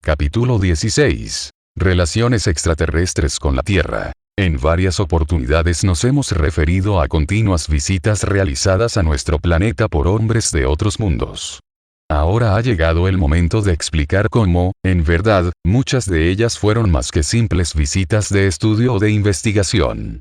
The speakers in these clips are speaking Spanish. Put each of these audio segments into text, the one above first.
Capítulo 16. Relaciones extraterrestres con la Tierra. En varias oportunidades nos hemos referido a continuas visitas realizadas a nuestro planeta por hombres de otros mundos. Ahora ha llegado el momento de explicar cómo, en verdad, muchas de ellas fueron más que simples visitas de estudio o de investigación.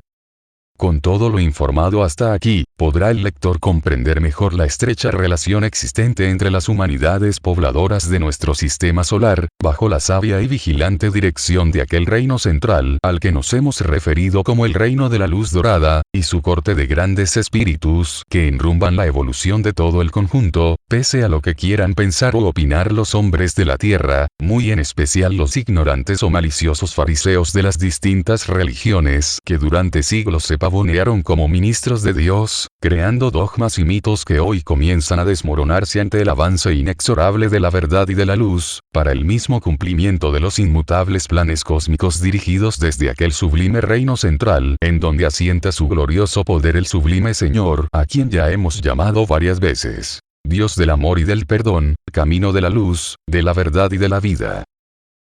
Con todo lo informado hasta aquí, podrá el lector comprender mejor la estrecha relación existente entre las humanidades pobladoras de nuestro sistema solar, bajo la sabia y vigilante dirección de aquel reino central al que nos hemos referido como el reino de la luz dorada, y su corte de grandes espíritus que enrumban la evolución de todo el conjunto, pese a lo que quieran pensar o opinar los hombres de la tierra, muy en especial los ignorantes o maliciosos fariseos de las distintas religiones que durante siglos se pavonearon como ministros de Dios, creando dogmas y mitos que hoy comienzan a desmoronarse ante el avance inexorable de la verdad y de la luz, para el mismo cumplimiento de los inmutables planes cósmicos dirigidos desde aquel sublime reino central, en donde asienta su glorioso poder el sublime Señor, a quien ya hemos llamado varias veces Dios del amor y del perdón, camino de la luz, de la verdad y de la vida.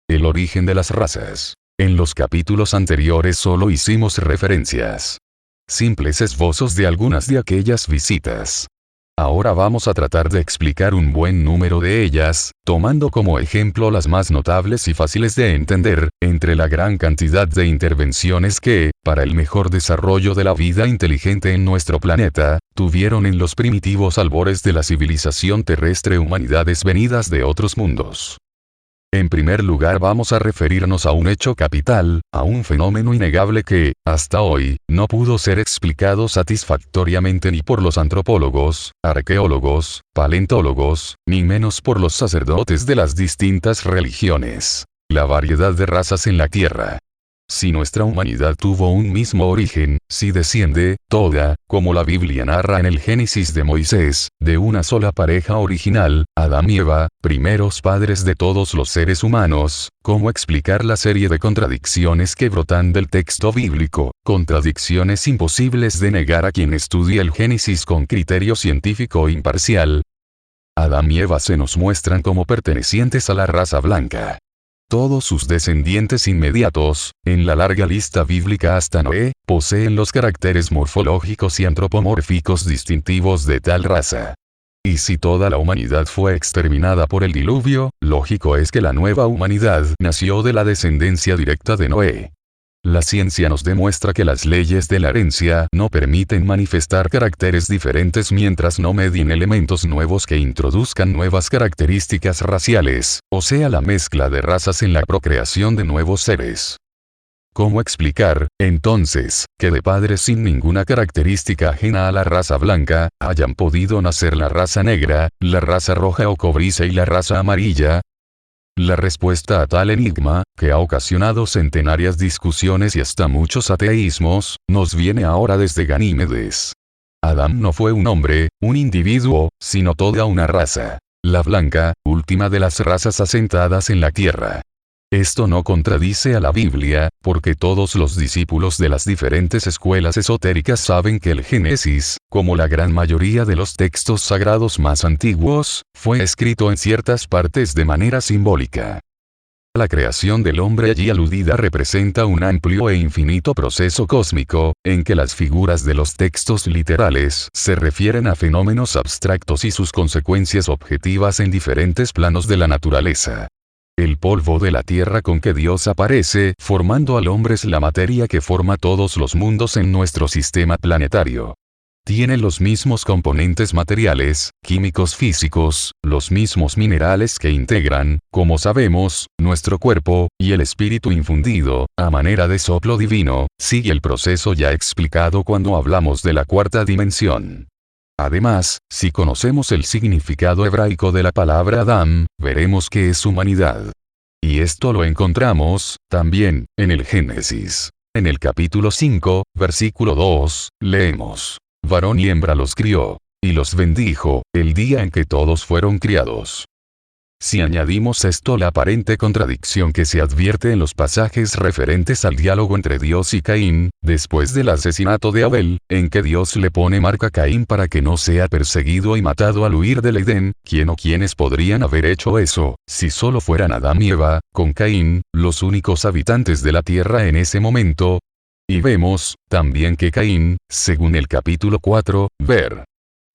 El origen de las razas. En los capítulos anteriores solo hicimos referencias simples esbozos de algunas de aquellas visitas. Ahora vamos a tratar de explicar un buen número de ellas, tomando como ejemplo las más notables y fáciles de entender, entre la gran cantidad de intervenciones que, para el mejor desarrollo de la vida inteligente en nuestro planeta, tuvieron en los primitivos albores de la civilización terrestre humanidades venidas de otros mundos. En primer lugar vamos a referirnos a un hecho capital, a un fenómeno innegable que, hasta hoy, no pudo ser explicado satisfactoriamente ni por los antropólogos, arqueólogos, paleontólogos, ni menos por los sacerdotes de las distintas religiones: la variedad de razas en la Tierra. Si nuestra humanidad tuvo un mismo origen, si desciende, toda, como la Biblia narra en el Génesis de Moisés, de una sola pareja original, Adán y Eva, primeros padres de todos los seres humanos, ¿cómo explicar la serie de contradicciones que brotan del texto bíblico? Contradicciones imposibles de negar a quien estudia el Génesis con criterio científico imparcial. Adán y Eva se nos muestran como pertenecientes a la raza blanca. Todos sus descendientes inmediatos, en la larga lista bíblica hasta Noé, poseen los caracteres morfológicos y antropomórficos distintivos de tal raza. Y si toda la humanidad fue exterminada por el diluvio, lógico es que la nueva humanidad nació de la descendencia directa de Noé. La ciencia nos demuestra que las leyes de la herencia no permiten manifestar caracteres diferentes mientras no medien elementos nuevos que introduzcan nuevas características raciales, o sea la mezcla de razas en la procreación de nuevos seres. ¿Cómo explicar, entonces, que de padres sin ninguna característica ajena a la raza blanca, hayan podido nacer la raza negra, la raza roja o cobriza y la raza amarilla? La respuesta a tal enigma, que ha ocasionado centenarias discusiones y hasta muchos ateísmos, nos viene ahora desde Ganímedes. Adán no fue un hombre, un individuo, sino toda una raza. La blanca, última de las razas asentadas en la tierra. Esto no contradice a la Biblia, porque todos los discípulos de las diferentes escuelas esotéricas saben que el Génesis, como la gran mayoría de los textos sagrados más antiguos, fue escrito en ciertas partes de manera simbólica. La creación del hombre allí aludida representa un amplio e infinito proceso cósmico, en que las figuras de los textos literales se refieren a fenómenos abstractos y sus consecuencias objetivas en diferentes planos de la naturaleza. El polvo de la tierra con que Dios aparece formando al hombre es la materia que forma todos los mundos en nuestro sistema planetario. Tiene los mismos componentes materiales, químicos físicos, los mismos minerales que integran, como sabemos, nuestro cuerpo, y el espíritu infundido, a manera de soplo divino, sigue el proceso ya explicado cuando hablamos de la cuarta dimensión. Además, si conocemos el significado hebraico de la palabra Adam, veremos que es humanidad. Y esto lo encontramos, también, en el Génesis. En el capítulo 5, versículo 2, leemos: varón y hembra los crió, y los bendijo, el día en que todos fueron criados. Si añadimos esto la aparente contradicción que se advierte en los pasajes referentes al diálogo entre Dios y Caín, después del asesinato de Abel, en que Dios le pone marca a Caín para que no sea perseguido y matado al huir del Edén, ¿quién o quiénes podrían haber hecho eso, si solo fueran Adán y Eva, con Caín, los únicos habitantes de la tierra en ese momento? Y vemos, también que Caín, según el capítulo 4, ver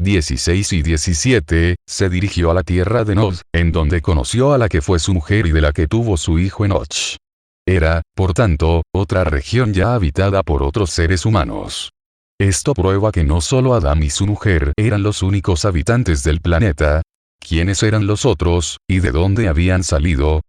16 y 17, se dirigió a la tierra de Nod, en donde conoció a la que fue su mujer y de la que tuvo su hijo Enoch. Era, por tanto, otra región ya habitada por otros seres humanos. Esto prueba que no solo Adán y su mujer eran los únicos habitantes del planeta. ¿Quiénes eran los otros, y de dónde habían salido?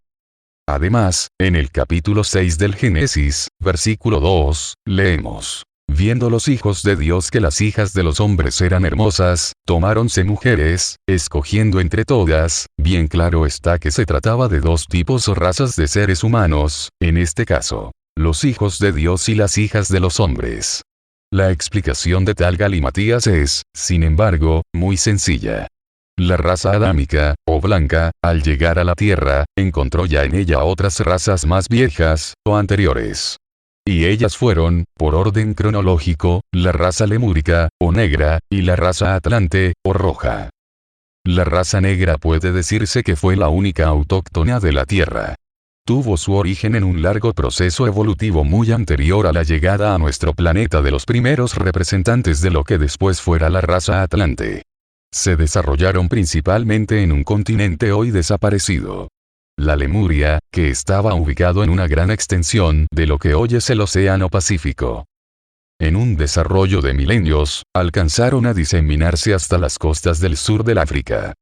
Además, en el capítulo 6 del Génesis, versículo 2, leemos: viendo los hijos de Dios que las hijas de los hombres eran hermosas, tomáronse mujeres, escogiendo entre todas. Bien claro está que se trataba de dos tipos o razas de seres humanos, en este caso, los hijos de Dios y las hijas de los hombres. La explicación de tal galimatías es, sin embargo, muy sencilla. La raza adámica, o blanca, al llegar a la tierra, encontró ya en ella otras razas más viejas, o anteriores. Y ellas fueron, por orden cronológico, la raza lemúrica, o negra, y la raza atlante, o roja. La raza negra puede decirse que fue la única autóctona de la Tierra. Tuvo su origen en un largo proceso evolutivo muy anterior a la llegada a nuestro planeta de los primeros representantes de lo que después fuera la raza atlante. Se desarrollaron principalmente en un continente hoy desaparecido. La Lemuria, que estaba ubicado en una gran extensión de lo que hoy es el Océano Pacífico. En un desarrollo de milenios, alcanzaron a diseminarse hasta las costas del sur del África.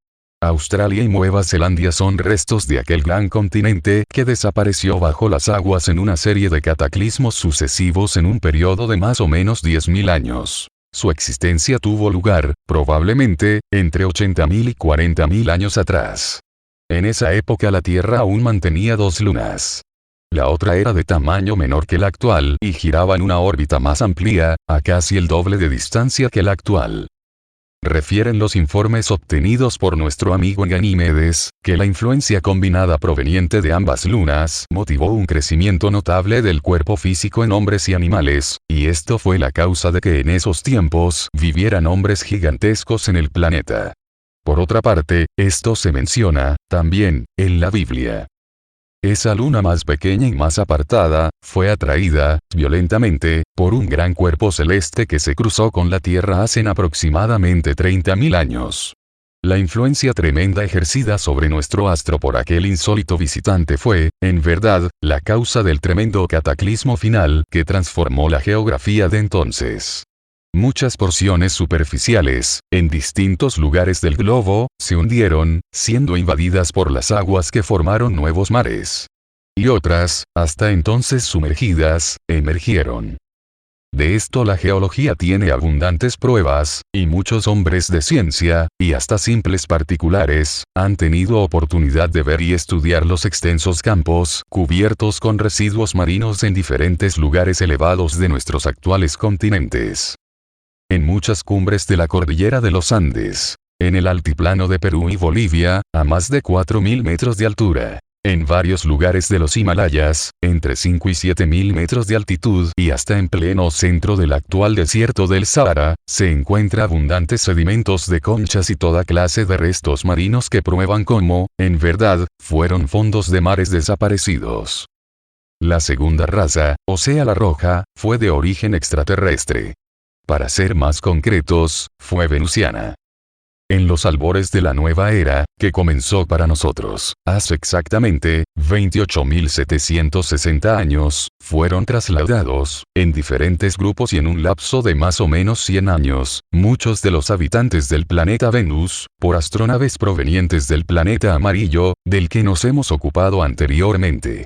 Australia y Nueva Zelanda son restos de aquel gran continente que desapareció bajo las aguas en una serie de cataclismos sucesivos en un periodo de más o menos 10.000 años. Su existencia tuvo lugar, probablemente, entre 80.000 y 40.000 años atrás. En esa época la Tierra aún mantenía dos lunas. La otra era de tamaño menor que la actual y giraba en una órbita más amplia, a casi el doble de distancia que la actual. Refieren los informes obtenidos por nuestro amigo Ganímedes, que la influencia combinada proveniente de ambas lunas motivó un crecimiento notable del cuerpo físico en hombres y animales, y esto fue la causa de que en esos tiempos vivieran hombres gigantescos en el planeta. Por otra parte, esto se menciona, también, en la Biblia. Esa luna más pequeña y más apartada, fue atraída, violentamente, por un gran cuerpo celeste que se cruzó con la Tierra hace aproximadamente 30.000 años. La influencia tremenda ejercida sobre nuestro astro por aquel insólito visitante fue, en verdad, la causa del tremendo cataclismo final que transformó la geografía de entonces. Muchas porciones superficiales, en distintos lugares del globo, se hundieron, siendo invadidas por las aguas que formaron nuevos mares. Y otras, hasta entonces sumergidas, emergieron. De esto la geología tiene abundantes pruebas, y muchos hombres de ciencia, y hasta simples particulares, han tenido oportunidad de ver y estudiar los extensos campos cubiertos con residuos marinos en diferentes lugares elevados de nuestros actuales continentes. En muchas cumbres de la cordillera de los Andes, en el altiplano de Perú y Bolivia, a más de 4.000 metros de altura, en varios lugares de los Himalayas, entre 5 y 7.000 metros de altitud y hasta en pleno centro del actual desierto del Sahara, se encuentra abundantes sedimentos de conchas y toda clase de restos marinos que prueban cómo, en verdad, fueron fondos de mares desaparecidos. La segunda raza, o sea la roja, fue de origen extraterrestre. Para ser más concretos, fue venusiana. En los albores de la nueva era, que comenzó para nosotros, hace exactamente 28.760 años, fueron trasladados, en diferentes grupos y en un lapso de más o menos 100 años, muchos de los habitantes del planeta Venus, por astronaves provenientes del planeta amarillo, del que nos hemos ocupado anteriormente.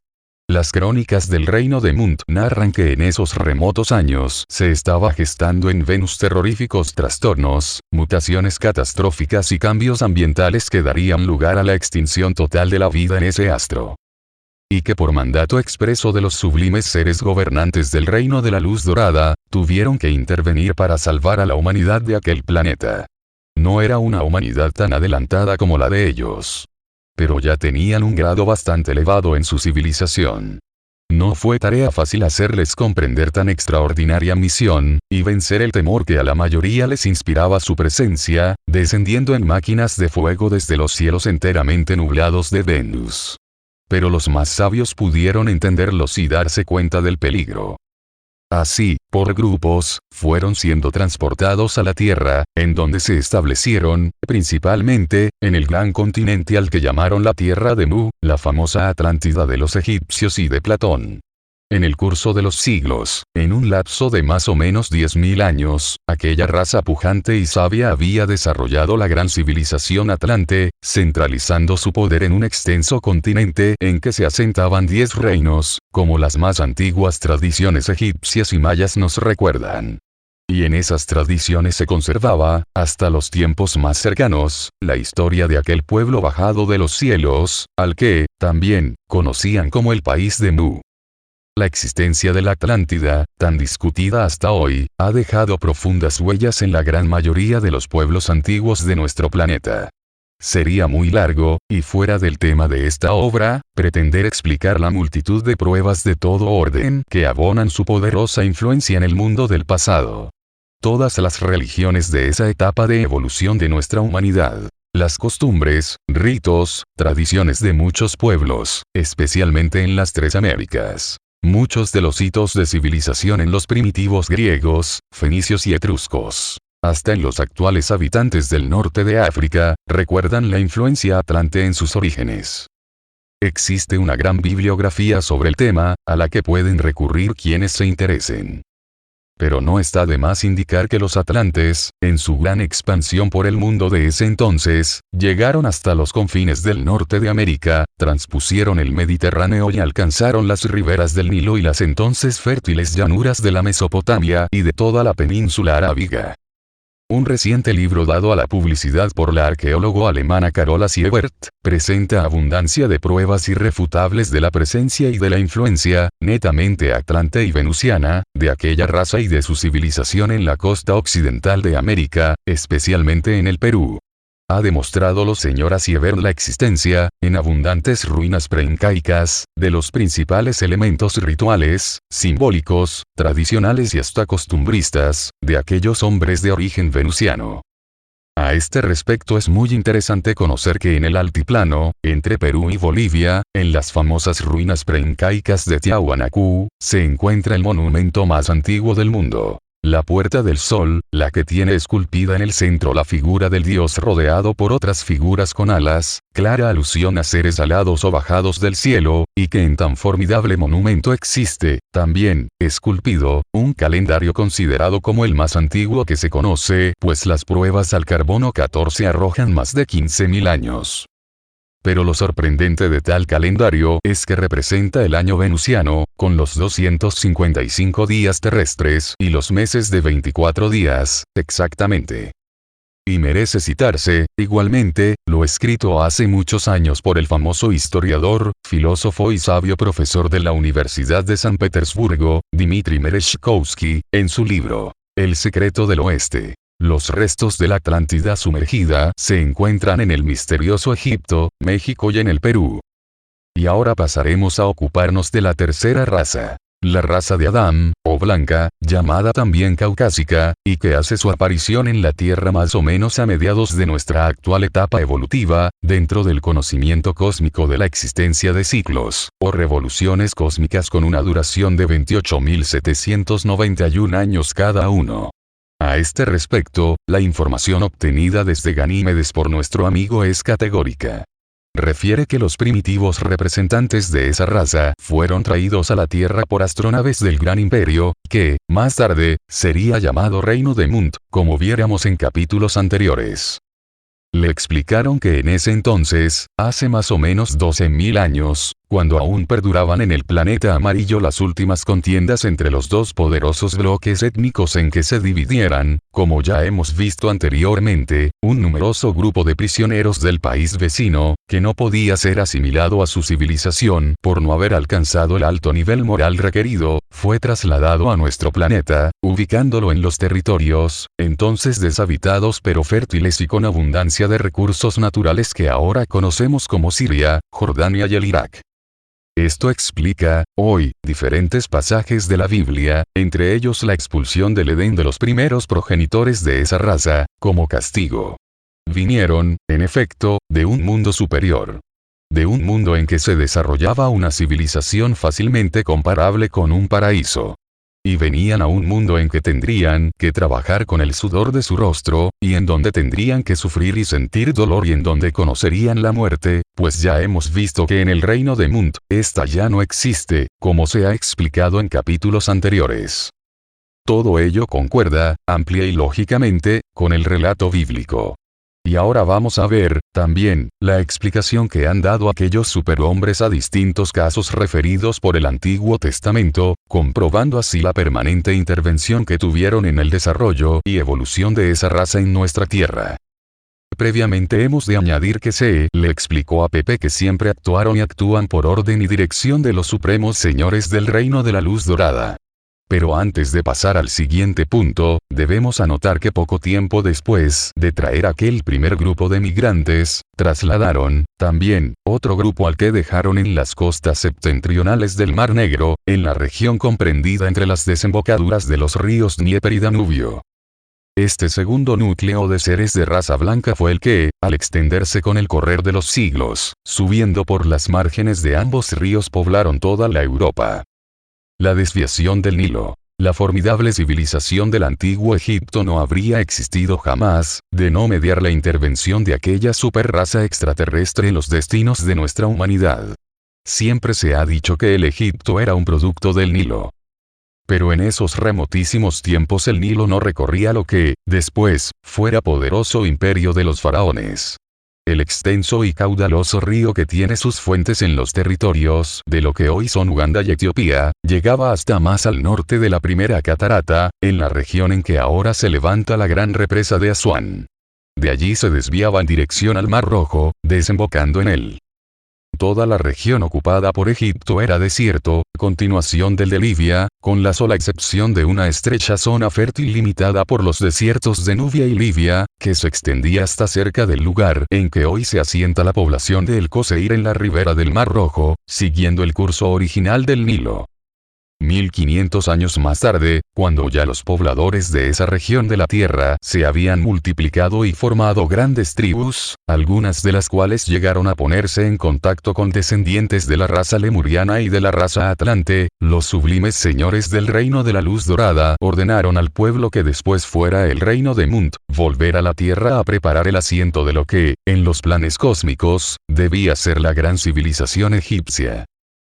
Las crónicas del reino de Munt narran que en esos remotos años se estaba gestando en Venus terroríficos trastornos, mutaciones catastróficas y cambios ambientales que darían lugar a la extinción total de la vida en ese astro. Y que por mandato expreso de los sublimes seres gobernantes del reino de la luz dorada, tuvieron que intervenir para salvar a la humanidad de aquel planeta. No era una humanidad tan adelantada como la de ellos. pero ya tenían un grado bastante elevado en su civilización. No fue tarea fácil hacerles comprender tan extraordinaria misión, y vencer el temor que a la mayoría les inspiraba su presencia, descendiendo en máquinas de fuego desde los cielos enteramente nublados de Venus. Pero los más sabios pudieron entenderlos y darse cuenta del peligro. Así, por grupos, fueron siendo transportados a la Tierra, en donde se establecieron, principalmente, en el gran continente al que llamaron la Tierra de Mu, la famosa Atlántida de los egipcios y de Platón. En el curso de los siglos, en un lapso de más o menos 10.000 años, aquella raza pujante y sabia había desarrollado la gran civilización atlante, centralizando su poder en un extenso continente en que se asentaban 10 reinos, como las más antiguas tradiciones egipcias y mayas nos recuerdan. Y en esas tradiciones se conservaba, hasta los tiempos más cercanos, la historia de aquel pueblo bajado de los cielos, al que, también, conocían como el país de Mu. La existencia de la Atlántida, tan discutida hasta hoy, ha dejado profundas huellas en la gran mayoría de los pueblos antiguos de nuestro planeta. Sería muy largo, y fuera del tema de esta obra, pretender explicar la multitud de pruebas de todo orden que abonan su poderosa influencia en el mundo del pasado. Todas las religiones de esa etapa de evolución de nuestra humanidad. Las costumbres, ritos, tradiciones de muchos pueblos, especialmente en las tres Américas. Muchos de los hitos de civilización en los primitivos griegos, fenicios y etruscos, hasta en los actuales habitantes del norte de África, recuerdan la influencia atlante en sus orígenes. Existe una gran bibliografía sobre el tema, a la que pueden recurrir quienes se interesen. Pero no está de más indicar que los atlantes, en su gran expansión por el mundo de ese entonces, llegaron hasta los confines del norte de América, transpusieron el Mediterráneo y alcanzaron las riberas del Nilo y las entonces fértiles llanuras de la Mesopotamia y de toda la península arábiga. Un reciente libro dado a la publicidad por la arqueólogo alemana Carola Siebert, presenta abundancia de pruebas irrefutables de la presencia y de la influencia, netamente atlante y venusiana, de aquella raza y de su civilización en la costa occidental de América, especialmente en el Perú. Ha demostrado la señora Siebert la existencia, en abundantes ruinas preincaicas, de los principales elementos rituales, simbólicos, tradicionales y hasta costumbristas, de aquellos hombres de origen venusiano. A este respecto es muy interesante conocer que en el altiplano, entre Perú y Bolivia, en las famosas ruinas preincaicas de Tiahuanacu, se encuentra el monumento más antiguo del mundo. La Puerta del Sol, la que tiene esculpida en el centro la figura del dios rodeado por otras figuras con alas, clara alusión a seres alados o bajados del cielo, y que en tan formidable monumento existe, también, esculpido, un calendario considerado como el más antiguo que se conoce, pues las pruebas al carbono 14 arrojan más de 15.000 años. Pero lo sorprendente de tal calendario es que representa el año venusiano, con los 255 días terrestres y los meses de 24 días, exactamente. Y merece citarse, igualmente, lo escrito hace muchos años por el famoso historiador, filósofo y sabio profesor de la Universidad de San Petersburgo, Dmitry Merezhkovsky, en su libro, El secreto del oeste. Los restos de la Atlántida sumergida se encuentran en el misterioso Egipto, México y en el Perú. Y ahora pasaremos a ocuparnos de la tercera raza. La raza de Adán, o blanca, llamada también caucásica, y que hace su aparición en la Tierra más o menos a mediados de nuestra actual etapa evolutiva, dentro del conocimiento cósmico de la existencia de ciclos, o revoluciones cósmicas con una duración de 28.791 años cada uno. A este respecto, la información obtenida desde Ganímedes por nuestro amigo es categórica. Refiere que los primitivos representantes de esa raza fueron traídos a la Tierra por astronaves del Gran Imperio, que, más tarde, sería llamado Reino de Mund, como viéramos en capítulos anteriores. Le explicaron que en ese entonces, hace más o menos 12.000 años, cuando aún perduraban en el planeta amarillo las últimas contiendas entre los dos poderosos bloques étnicos en que se dividieran, como ya hemos visto anteriormente, un numeroso grupo de prisioneros del país vecino, que no podía ser asimilado a su civilización por no haber alcanzado el alto nivel moral requerido, fue trasladado a nuestro planeta, ubicándolo en los territorios, entonces deshabitados pero fértiles y con abundancia de recursos naturales que ahora conocemos como Siria, Jordania y el Irak. Esto explica, hoy, diferentes pasajes de la Biblia, entre ellos la expulsión del Edén de los primeros progenitores de esa raza, como castigo. Vinieron, en efecto, de un mundo superior. De un mundo en que se desarrollaba una civilización fácilmente comparable con un paraíso. Y venían a un mundo en que tendrían que trabajar con el sudor de su rostro, y en donde tendrían que sufrir y sentir dolor y en donde conocerían la muerte, pues ya hemos visto que en el reino de Munt, esta ya no existe, como se ha explicado en capítulos anteriores. Todo ello concuerda, amplia y lógicamente, con el relato bíblico. Y ahora vamos a ver, también, la explicación que han dado aquellos superhombres a distintos casos referidos por el Antiguo Testamento, comprobando así la permanente intervención que tuvieron en el desarrollo y evolución de esa raza en nuestra tierra. Previamente hemos de añadir que se le explicó a Pepe que siempre actuaron y actúan por orden y dirección de los supremos señores del reino de la luz dorada. Pero antes de pasar al siguiente punto, debemos anotar que poco tiempo después de traer aquel primer grupo de migrantes, trasladaron, también, otro grupo al que dejaron en las costas septentrionales del Mar Negro, en la región comprendida entre las desembocaduras de los ríos Dnieper y Danubio. Este segundo núcleo de seres de raza blanca fue el que, al extenderse con el correr de los siglos, subiendo por las márgenes de ambos ríos poblaron toda la Europa. La desviación del Nilo. La formidable civilización del antiguo Egipto no habría existido jamás, de no mediar la intervención de aquella superraza extraterrestre en los destinos de nuestra humanidad. Siempre se ha dicho que el Egipto era un producto del Nilo. Pero en esos remotísimos tiempos el Nilo no recorría lo que, después, fuera poderoso imperio de los faraones. El extenso y caudaloso río que tiene sus fuentes en los territorios de lo que hoy son Uganda y Etiopía, llegaba hasta más al norte de la primera catarata, en la región en que ahora se levanta la gran represa de Asuán. De allí se desviaba en dirección al Mar Rojo, desembocando en él. Toda la región ocupada por Egipto era desierto, continuación del de Libia, con la sola excepción de una estrecha zona fértil limitada por los desiertos de Nubia y Libia, que se extendía hasta cerca del lugar en que hoy se asienta la población de El Coseir en la ribera del Mar Rojo, siguiendo el curso original del Nilo. 1500 años más tarde, cuando ya los pobladores de esa región de la tierra se habían multiplicado y formado grandes tribus, algunas de las cuales llegaron a ponerse en contacto con descendientes de la raza lemuriana y de la raza atlante, los sublimes señores del reino de la luz dorada ordenaron al pueblo que después fuera el reino de Munt, volver a la tierra a preparar el asiento de lo que, en los planes cósmicos, debía ser la gran civilización egipcia.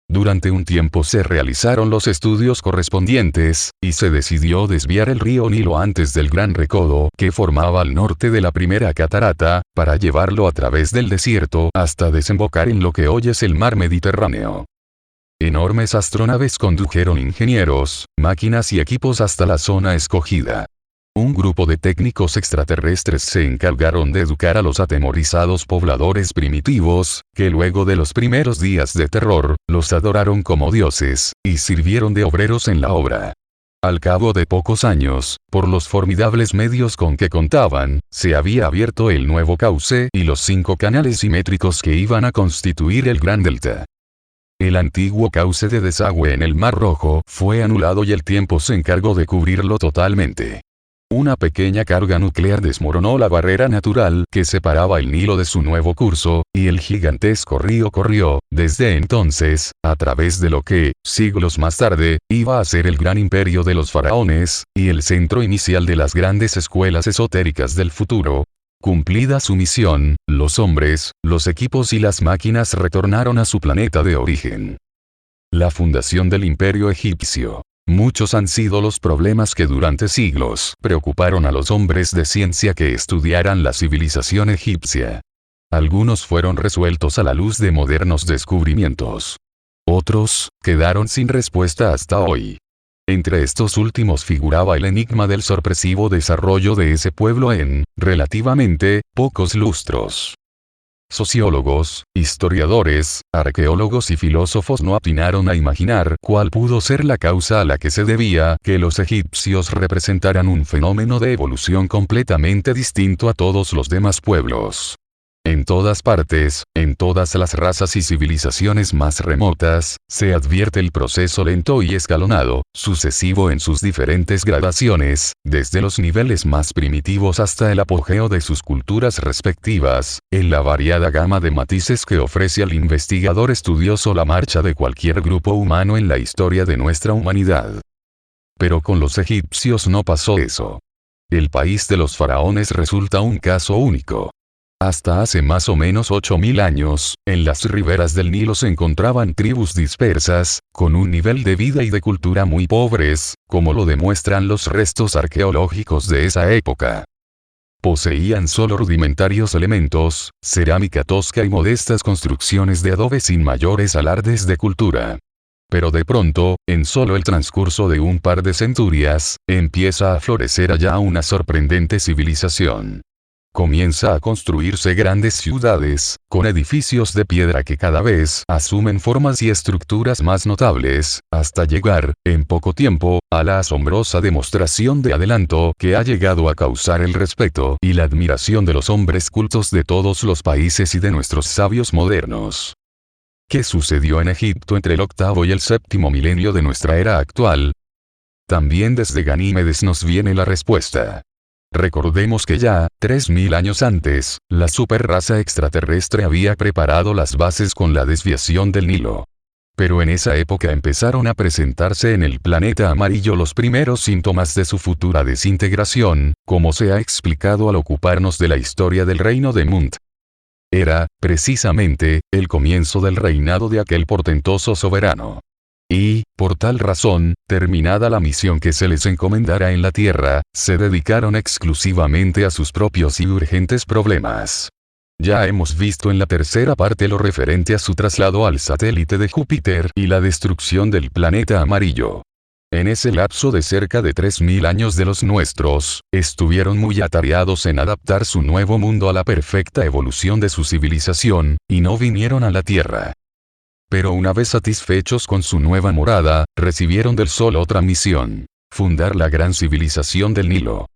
Durante un tiempo se realizaron los estudios correspondientes, y se decidió desviar el río Nilo antes del gran recodo que formaba al norte de la primera catarata, para llevarlo a través del desierto hasta desembocar en lo que hoy es el mar Mediterráneo. Enormes astronaves condujeron ingenieros, máquinas y equipos hasta la zona escogida. Un grupo de técnicos extraterrestres se encargaron de educar a los atemorizados pobladores primitivos, que luego de los primeros días de terror, los adoraron como dioses, y sirvieron de obreros en la obra. Al cabo de pocos años, por los formidables medios con que contaban, se había abierto el nuevo cauce y los 5 canales simétricos que iban a constituir el Gran Delta. El antiguo cauce de desagüe en el Mar Rojo fue anulado y el tiempo se encargó de cubrirlo totalmente. Una pequeña carga nuclear desmoronó la barrera natural que separaba el Nilo de su nuevo curso, y el gigantesco río corrió, desde entonces, a través de lo que, siglos más tarde, iba a ser el gran imperio de los faraones, y el centro inicial de las grandes escuelas esotéricas del futuro. Cumplida su misión, los hombres, los equipos y las máquinas retornaron a su planeta de origen. La fundación del imperio egipcio. Muchos han sido los problemas que durante siglos preocuparon a los hombres de ciencia que estudiaran la civilización egipcia. Algunos fueron resueltos a la luz de modernos descubrimientos. Otros, quedaron sin respuesta hasta hoy. Entre estos últimos figuraba el enigma del sorpresivo desarrollo de ese pueblo en, relativamente, pocos lustros. Sociólogos, historiadores, arqueólogos y filósofos no atinaron a imaginar cuál pudo ser la causa a la que se debía que los egipcios representaran un fenómeno de evolución completamente distinto a todos los demás pueblos. En todas partes, en todas las razas y civilizaciones más remotas, se advierte el proceso lento y escalonado, sucesivo en sus diferentes gradaciones, desde los niveles más primitivos hasta el apogeo de sus culturas respectivas, en la variada gama de matices que ofrece al investigador estudioso la marcha de cualquier grupo humano en la historia de nuestra humanidad. Pero con los egipcios no pasó eso. El país de los faraones resulta un caso único. Hasta hace más o menos 8000 años, en las riberas del Nilo se encontraban tribus dispersas, con un nivel de vida y de cultura muy pobres, como lo demuestran los restos arqueológicos de esa época. Poseían solo rudimentarios elementos, cerámica tosca y modestas construcciones de adobe sin mayores alardes de cultura. Pero de pronto, en solo el transcurso de un par de centurias, empieza a florecer allá una sorprendente civilización. Comienza a construirse grandes ciudades, con edificios de piedra que cada vez asumen formas y estructuras más notables, hasta llegar, en poco tiempo, a la asombrosa demostración de adelanto que ha llegado a causar el respeto y la admiración de los hombres cultos de todos los países y de nuestros sabios modernos. ¿Qué sucedió en Egipto entre el octavo y el séptimo milenio de nuestra era actual? También desde Ganímedes nos viene la respuesta. Recordemos que ya, 3000 años antes, la superraza extraterrestre había preparado las bases con la desviación del Nilo. Pero en esa época empezaron a presentarse en el planeta amarillo los primeros síntomas de su futura desintegración, como se ha explicado al ocuparnos de la historia del reino de Munt. Era, precisamente, el comienzo del reinado de aquel portentoso soberano. Y, por tal razón, terminada la misión que se les encomendara en la Tierra, se dedicaron exclusivamente a sus propios y urgentes problemas. Ya hemos visto en la tercera parte lo referente a su traslado al satélite de Júpiter y la destrucción del planeta amarillo. En ese lapso de cerca de 3000 años de los nuestros, estuvieron muy atareados en adaptar su nuevo mundo a la perfecta evolución de su civilización, y no vinieron a la Tierra. Pero una vez satisfechos con su nueva morada, recibieron del Sol otra misión: fundar la gran civilización del Nilo.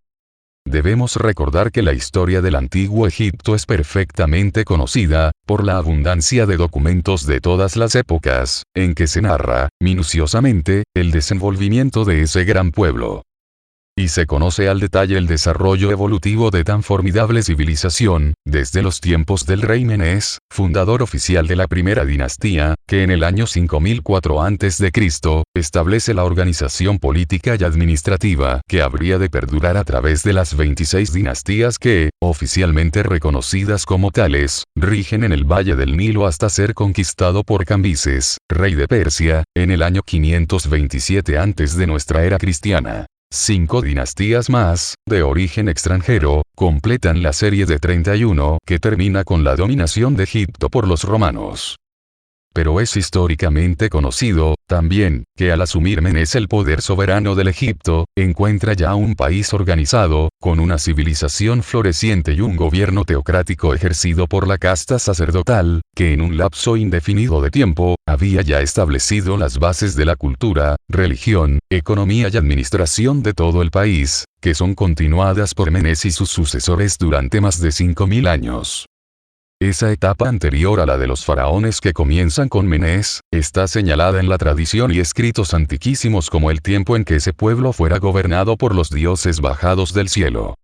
Debemos recordar que la historia del antiguo Egipto es perfectamente conocida, por la abundancia de documentos de todas las épocas, en que se narra, minuciosamente, el desenvolvimiento de ese gran pueblo. Y se conoce al detalle el desarrollo evolutivo de tan formidable civilización, desde los tiempos del rey Menés, fundador oficial de la primera dinastía, que en el año 5004 a.C., establece la organización política y administrativa que habría de perdurar a través de las 26 dinastías que, oficialmente reconocidas como tales, rigen en el Valle del Nilo hasta ser conquistado por Cambises, rey de Persia, en el año 527 antes de nuestra era cristiana. 5 dinastías más, de origen extranjero, completan la serie de 31 que termina con la dominación de Egipto por los romanos. Pero es históricamente conocido, también, que al asumir Menés el poder soberano del Egipto, encuentra ya un país organizado, con una civilización floreciente y un gobierno teocrático ejercido por la casta sacerdotal, que en un lapso indefinido de tiempo, había ya establecido las bases de la cultura, religión, economía y administración de todo el país, que son continuadas por Menés y sus sucesores durante más de 5000 años. Esa etapa anterior a la de los faraones que comienzan con Menés, está señalada en la tradición y escritos antiquísimos como el tiempo en que ese pueblo fuera gobernado por los dioses bajados del cielo.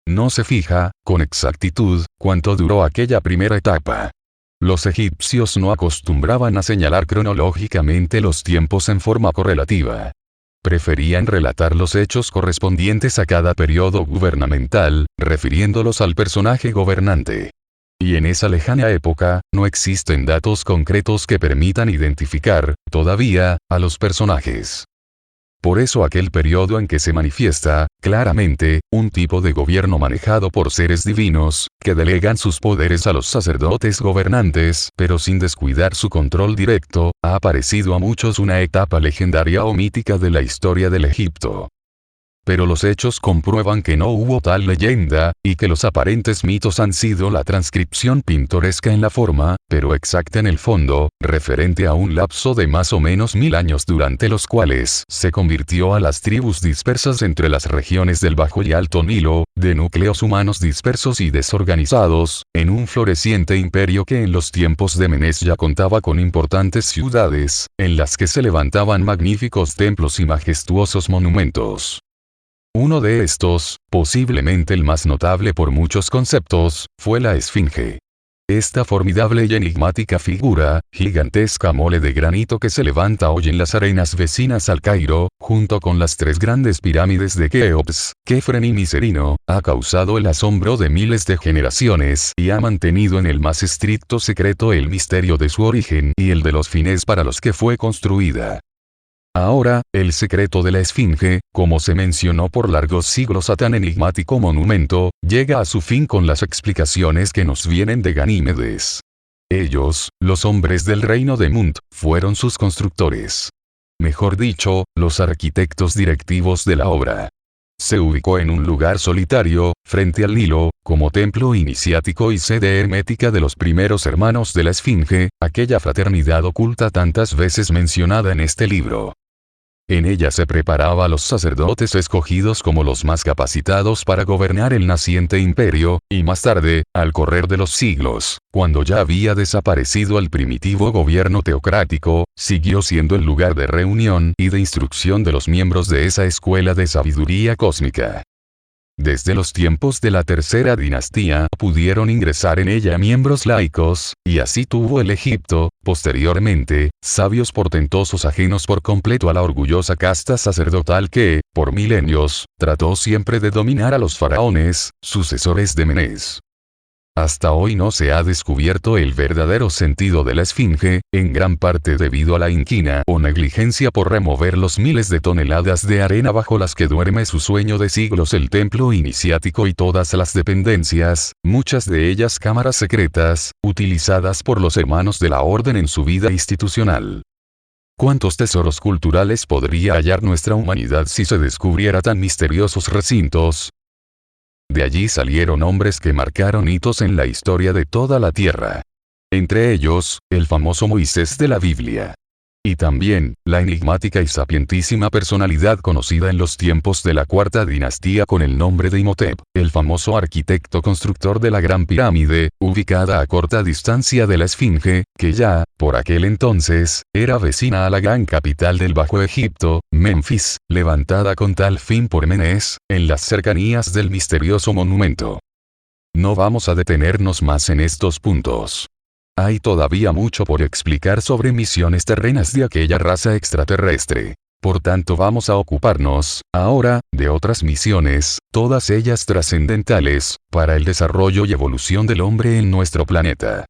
No se fija, con exactitud, cuánto duró aquella primera etapa. Los egipcios no acostumbraban a señalar cronológicamente los tiempos en forma correlativa. Preferían relatar los hechos correspondientes a cada periodo gubernamental, refiriéndolos al personaje gobernante. Y en esa lejana época, no existen datos concretos que permitan identificar, todavía, a los personajes. Por eso aquel periodo en que se manifiesta, claramente, un tipo de gobierno manejado por seres divinos, que delegan sus poderes a los sacerdotes gobernantes, pero sin descuidar su control directo, ha parecido a muchos una etapa legendaria o mítica de la historia del Egipto. Pero los hechos comprueban que no hubo tal leyenda, y que los aparentes mitos han sido la transcripción pintoresca en la forma, pero exacta en el fondo, referente a un lapso de más o menos 1000 años durante los cuales se convirtió a las tribus dispersas entre las regiones del Bajo y Alto Nilo, de núcleos humanos dispersos y desorganizados, en un floreciente imperio que en los tiempos de Menes ya contaba con importantes ciudades, en las que se levantaban magníficos templos y majestuosos monumentos. Uno de estos, posiblemente el más notable por muchos conceptos, fue la Esfinge. Esta formidable y enigmática figura, gigantesca mole de granito que se levanta hoy en las arenas vecinas al Cairo, junto con las 3 grandes pirámides de Keops, Kefren y Miserino, ha causado el asombro de miles de generaciones y ha mantenido en el más estricto secreto el misterio de su origen y el de los fines para los que fue construida. Ahora, el secreto de la Esfinge, como se mencionó por largos siglos a tan enigmático monumento, llega a su fin con las explicaciones que nos vienen de Ganímedes. Ellos, los hombres del reino de Munt, fueron sus constructores. Mejor dicho, los arquitectos directivos de la obra. Se ubicó en un lugar solitario, frente al Nilo, como templo iniciático y sede hermética de los primeros hermanos de la Esfinge, aquella fraternidad oculta tantas veces mencionada en este libro. En ella se preparaba a los sacerdotes escogidos como los más capacitados para gobernar el naciente imperio, y más tarde, al correr de los siglos, cuando ya había desaparecido el primitivo gobierno teocrático, siguió siendo el lugar de reunión y de instrucción de los miembros de esa escuela de sabiduría cósmica. Desde los tiempos de la tercera dinastía pudieron ingresar en ella miembros laicos, y así tuvo el Egipto, posteriormente, sabios portentosos ajenos por completo a la orgullosa casta sacerdotal que, por milenios, trató siempre de dominar a los faraones, sucesores de Menes. Hasta hoy no se ha descubierto el verdadero sentido de la Esfinge, en gran parte debido a la inquina o negligencia por remover los miles de toneladas de arena bajo las que duerme su sueño de siglos el templo iniciático y todas las dependencias, muchas de ellas cámaras secretas, utilizadas por los hermanos de la orden en su vida institucional. ¿Cuántos tesoros culturales podría hallar nuestra humanidad si se descubriera tan misteriosos recintos? De allí salieron hombres que marcaron hitos en la historia de toda la tierra. Entre ellos, el famoso Moisés de la Biblia. Y también, la enigmática y sapientísima personalidad conocida en los tiempos de la cuarta dinastía con el nombre de Imhotep, el famoso arquitecto constructor de la Gran Pirámide, ubicada a corta distancia de la Esfinge, que ya, por aquel entonces, era vecina a la gran capital del Bajo Egipto, Memphis, levantada con tal fin por Menes, en las cercanías del misterioso monumento. No vamos a detenernos más en estos puntos. Hay todavía mucho por explicar sobre misiones terrenas de aquella raza extraterrestre. Por tanto vamos a ocuparnos, ahora, de otras misiones, todas ellas trascendentales, para el desarrollo y evolución del hombre en nuestro planeta.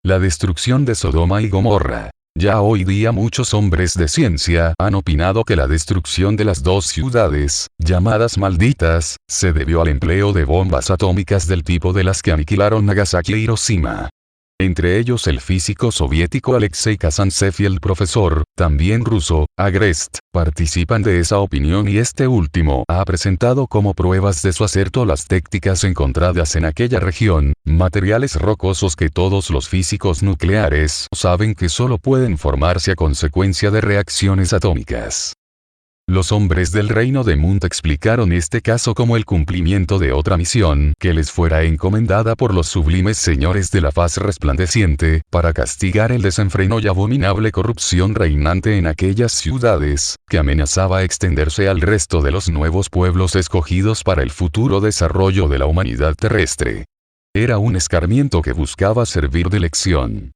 La destrucción de Sodoma y Gomorra. Ya hoy día muchos hombres de ciencia han opinado que la destrucción de las 2 ciudades, llamadas malditas, se debió al empleo de bombas atómicas del tipo de las que aniquilaron Nagasaki y Hiroshima. Entre ellos el físico soviético Alexei Kazantsev y el profesor, también ruso, Agrest, participan de esa opinión y este último ha presentado como pruebas de su acerto las técnicas encontradas en aquella región, materiales rocosos que todos los físicos nucleares saben que solo pueden formarse a consecuencia de reacciones atómicas. Los hombres del reino de Munt explicaron este caso como el cumplimiento de otra misión que les fuera encomendada por los sublimes señores de la faz resplandeciente, para castigar el desenfreno y abominable corrupción reinante en aquellas ciudades, que amenazaba extenderse al resto de los nuevos pueblos escogidos para el futuro desarrollo de la humanidad terrestre. Era un escarmiento que buscaba servir de lección.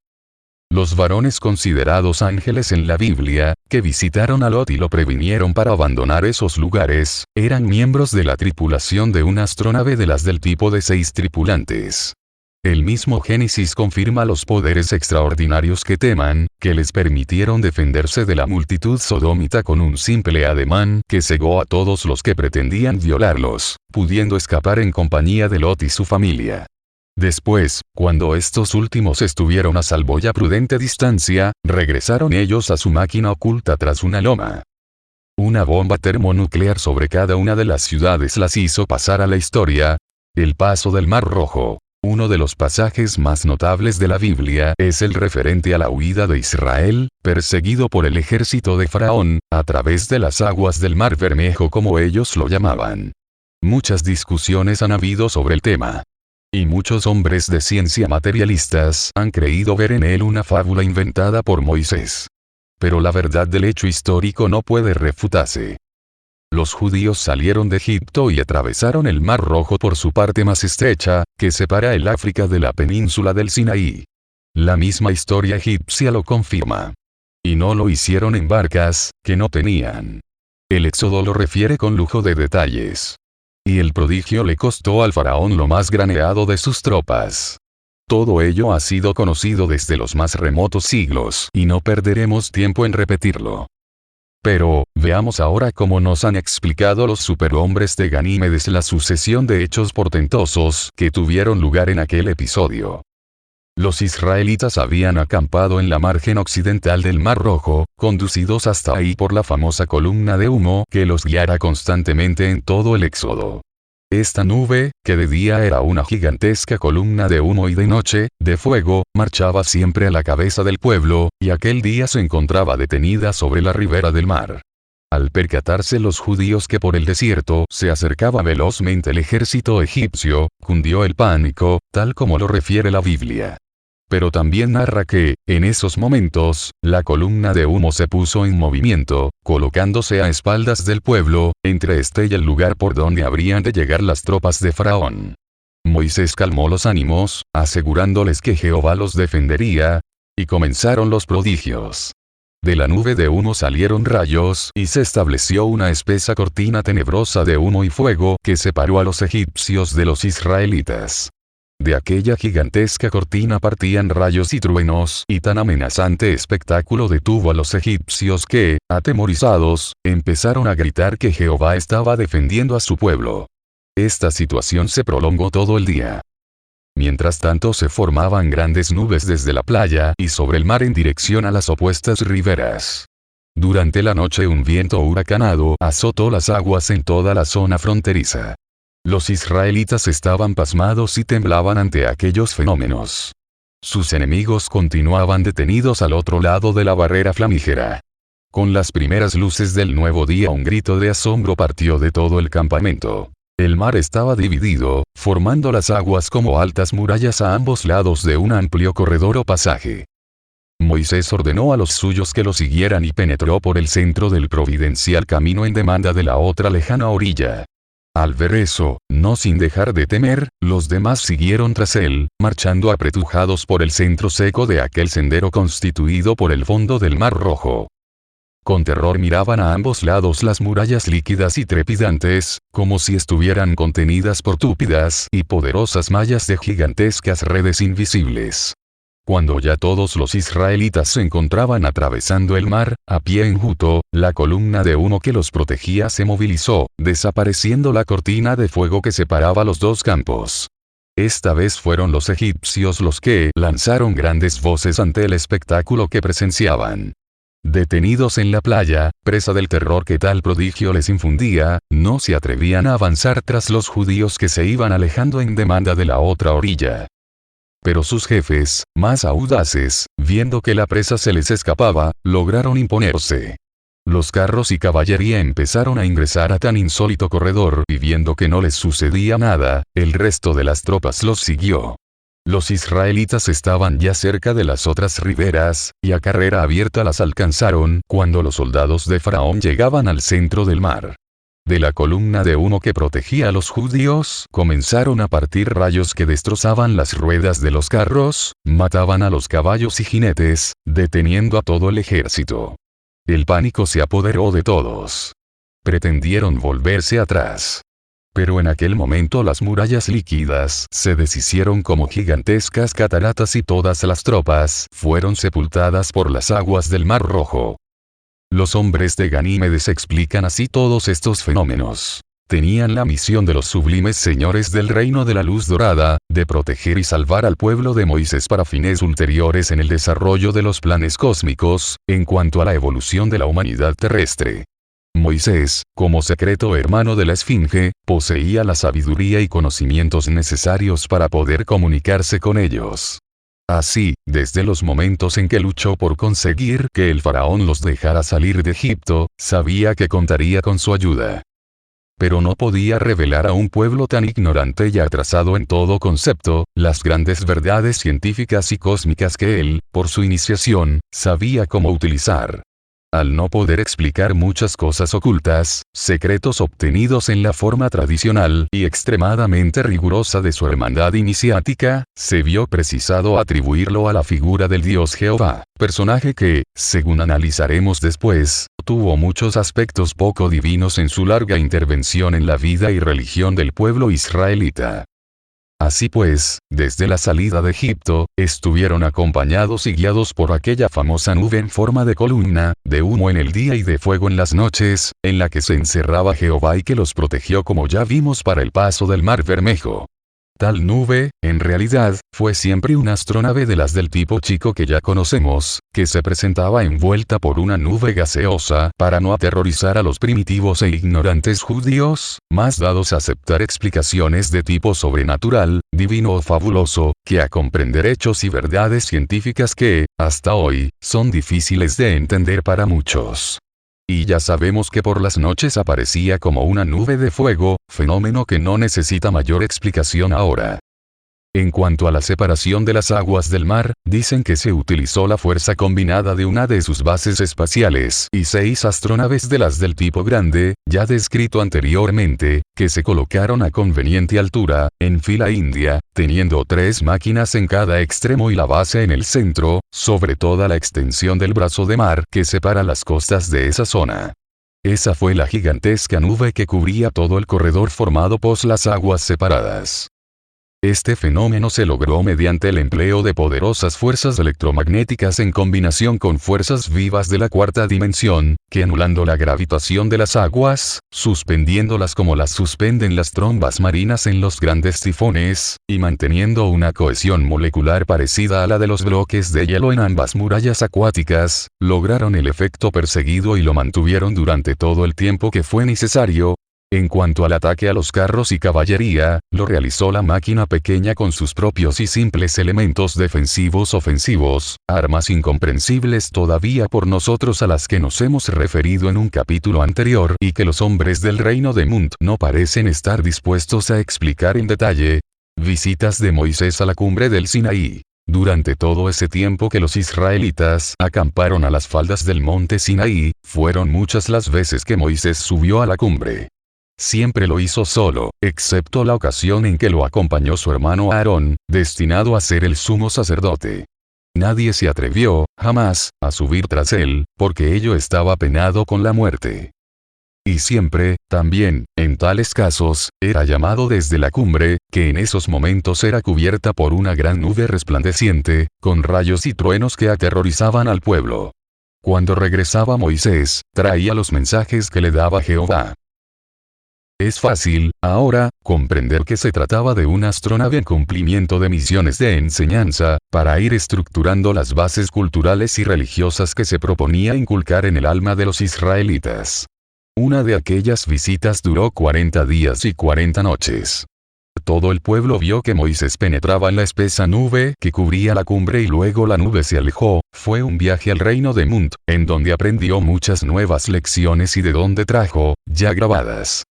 Los varones considerados ángeles en la Biblia, que visitaron a Lot y lo previnieron para abandonar esos lugares, eran miembros de la tripulación de una astronave de las del tipo de 6 tripulantes. El mismo Génesis confirma los poderes extraordinarios que teman, que les permitieron defenderse de la multitud sodómita con un simple ademán que cegó a todos los que pretendían violarlos, pudiendo escapar en compañía de Lot y su familia. Después, cuando estos últimos estuvieron a salvo y a prudente distancia, regresaron ellos a su máquina oculta tras una loma. Una bomba termonuclear sobre cada una de las ciudades las hizo pasar a la historia. El paso del Mar Rojo. Uno de los pasajes más notables de la Biblia es el referente a la huida de Israel, perseguido por el ejército de Faraón, a través de las aguas del Mar Bermejo como ellos lo llamaban. Muchas discusiones han habido sobre el tema. Y muchos hombres de ciencia materialistas han creído ver en él una fábula inventada por Moisés. Pero la verdad del hecho histórico no puede refutarse. Los judíos salieron de Egipto y atravesaron el Mar Rojo por su parte más estrecha, que separa el África de la península del Sinaí. La misma historia egipcia lo confirma. Y no lo hicieron en barcas, que no tenían. El Éxodo lo refiere con lujo de detalles. Y el prodigio le costó al faraón lo más graneado de sus tropas. Todo ello ha sido conocido desde los más remotos siglos y no perderemos tiempo en repetirlo. Pero, veamos ahora cómo nos han explicado los superhombres de Ganímedes la sucesión de hechos portentosos que tuvieron lugar en aquel episodio. Los israelitas habían acampado en la margen occidental del Mar Rojo, conducidos hasta ahí por la famosa columna de humo que los guiara constantemente en todo el éxodo. Esta nube, que de día era una gigantesca columna de humo y de noche, de fuego, marchaba siempre a la cabeza del pueblo, y aquel día se encontraba detenida sobre la ribera del mar. Al percatarse los judíos que por el desierto se acercaba velozmente el ejército egipcio, cundió el pánico, tal como lo refiere la Biblia. Pero también narra que, en esos momentos, la columna de humo se puso en movimiento, colocándose a espaldas del pueblo, entre este y el lugar por donde habrían de llegar las tropas de Faraón. Moisés calmó los ánimos, asegurándoles que Jehová los defendería, y comenzaron los prodigios. De la nube de humo salieron rayos y se estableció una espesa cortina tenebrosa de humo y fuego que separó a los egipcios de los israelitas. De aquella gigantesca cortina partían rayos y truenos, y tan amenazante espectáculo detuvo a los egipcios que, atemorizados, empezaron a gritar que Jehová estaba defendiendo a su pueblo. Esta situación se prolongó todo el día. Mientras tanto se formaban grandes nubes desde la playa y sobre el mar en dirección a las opuestas riberas. Durante la noche un viento huracanado azotó las aguas en toda la zona fronteriza. Los israelitas estaban pasmados y temblaban ante aquellos fenómenos. Sus enemigos continuaban detenidos al otro lado de la barrera flamígera. Con las primeras luces del nuevo día un grito de asombro partió de todo el campamento. El mar estaba dividido, formando las aguas como altas murallas a ambos lados de un amplio corredor o pasaje. Moisés ordenó a los suyos que lo siguieran y penetró por el centro del providencial camino en demanda de la otra lejana orilla. Al ver eso, no sin dejar de temer, los demás siguieron tras él, marchando apretujados por el centro seco de aquel sendero constituido por el fondo del Mar Rojo. Con terror miraban a ambos lados las murallas líquidas y trepidantes, como si estuvieran contenidas por túpidas y poderosas mallas de gigantescas redes invisibles. Cuando ya todos los israelitas se encontraban atravesando el mar, a pie enjuto, la columna de humo que los protegía se movilizó, desapareciendo la cortina de fuego que separaba los dos campos. Esta vez fueron los egipcios los que lanzaron grandes voces ante el espectáculo que presenciaban. Detenidos en la playa, presa del terror que tal prodigio les infundía, no se atrevían a avanzar tras los judíos que se iban alejando en demanda de la otra orilla. Pero sus jefes, más audaces, viendo que la presa se les escapaba, lograron imponerse. Los carros y caballería empezaron a ingresar a tan insólito corredor y viendo que no les sucedía nada, el resto de las tropas los siguió. Los israelitas estaban ya cerca de las otras riberas, y a carrera abierta las alcanzaron cuando los soldados de Faraón llegaban al centro del mar. De la columna de humo que protegía a los judíos, comenzaron a partir rayos que destrozaban las ruedas de los carros, mataban a los caballos y jinetes, deteniendo a todo el ejército. El pánico se apoderó de todos. Pretendieron volverse atrás. Pero en aquel momento las murallas líquidas se deshicieron como gigantescas cataratas y todas las tropas fueron sepultadas por las aguas del Mar Rojo. Los hombres de Ganímedes explican así todos estos fenómenos. Tenían la misión de los sublimes señores del reino de la luz dorada, de proteger y salvar al pueblo de Moisés para fines ulteriores en el desarrollo de los planes cósmicos, en cuanto a la evolución de la humanidad terrestre. Moisés, como secreto hermano de la Esfinge, poseía la sabiduría y conocimientos necesarios para poder comunicarse con ellos. Así, desde los momentos en que luchó por conseguir que el faraón los dejara salir de Egipto, sabía que contaría con su ayuda. Pero no podía revelar a un pueblo tan ignorante y atrasado en todo concepto, las grandes verdades científicas y cósmicas que él, por su iniciación, sabía cómo utilizar. Al no poder explicar muchas cosas ocultas, secretos obtenidos en la forma tradicional y extremadamente rigurosa de su hermandad iniciática, se vio precisado atribuirlo a la figura del Dios Jehová, personaje que, según analizaremos después, tuvo muchos aspectos poco divinos en su larga intervención en la vida y religión del pueblo israelita. Así pues, desde la salida de Egipto, estuvieron acompañados y guiados por aquella famosa nube en forma de columna, de humo en el día y de fuego en las noches, en la que se encerraba Jehová y que los protegió como ya vimos para el paso del Mar Bermejo. Tal nube, en realidad, fue siempre una astronave de las del tipo chico que ya conocemos, que se presentaba envuelta por una nube gaseosa para no aterrorizar a los primitivos e ignorantes judíos, más dados a aceptar explicaciones de tipo sobrenatural, divino o fabuloso, que a comprender hechos y verdades científicas que, hasta hoy, son difíciles de entender para muchos. Y ya sabemos que por las noches aparecía como una nube de fuego, fenómeno que no necesita mayor explicación ahora. En cuanto a la separación de las aguas del mar, dicen que se utilizó la fuerza combinada de una de sus bases espaciales y 6 astronaves de las del tipo grande, ya descrito anteriormente, que se colocaron a conveniente altura, en fila india, teniendo 3 máquinas en cada extremo y la base en el centro, sobre toda la extensión del brazo de mar que separa las costas de esa zona. Esa fue la gigantesca nube que cubría todo el corredor formado por las aguas separadas. Este fenómeno se logró mediante el empleo de poderosas fuerzas electromagnéticas en combinación con fuerzas vivas de la cuarta dimensión, que anulando la gravitación de las aguas, suspendiéndolas como las suspenden las trombas marinas en los grandes tifones, y manteniendo una cohesión molecular parecida a la de los bloques de hielo en ambas murallas acuáticas, lograron el efecto perseguido y lo mantuvieron durante todo el tiempo que fue necesario. En cuanto al ataque a los carros y caballería, lo realizó la máquina pequeña con sus propios y simples elementos defensivos ofensivos, armas incomprensibles todavía por nosotros a las que nos hemos referido en un capítulo anterior y que los hombres del reino de Munt no parecen estar dispuestos a explicar en detalle. Visitas de Moisés a la cumbre del Sinaí. Durante todo ese tiempo que los israelitas acamparon a las faldas del monte Sinaí, fueron muchas las veces que Moisés subió a la cumbre. Siempre lo hizo solo, excepto la ocasión en que lo acompañó su hermano Aarón, destinado a ser el sumo sacerdote. Nadie se atrevió, jamás, a subir tras él, porque ello estaba penado con la muerte. Y siempre, también, en tales casos, era llamado desde la cumbre, que en esos momentos era cubierta por una gran nube resplandeciente, con rayos y truenos que aterrorizaban al pueblo. Cuando regresaba Moisés, traía los mensajes que le daba Jehová. Es fácil, ahora, comprender que se trataba de una astronave en cumplimiento de misiones de enseñanza, para ir estructurando las bases culturales y religiosas que se proponía inculcar en el alma de los israelitas. Una de aquellas visitas duró 40 días y 40 noches. Todo el pueblo vio que Moisés penetraba en la espesa nube que cubría la cumbre y luego la nube se alejó. Fue un viaje al reino de Munt, en donde aprendió muchas nuevas lecciones y de donde trajo, ya grabadas,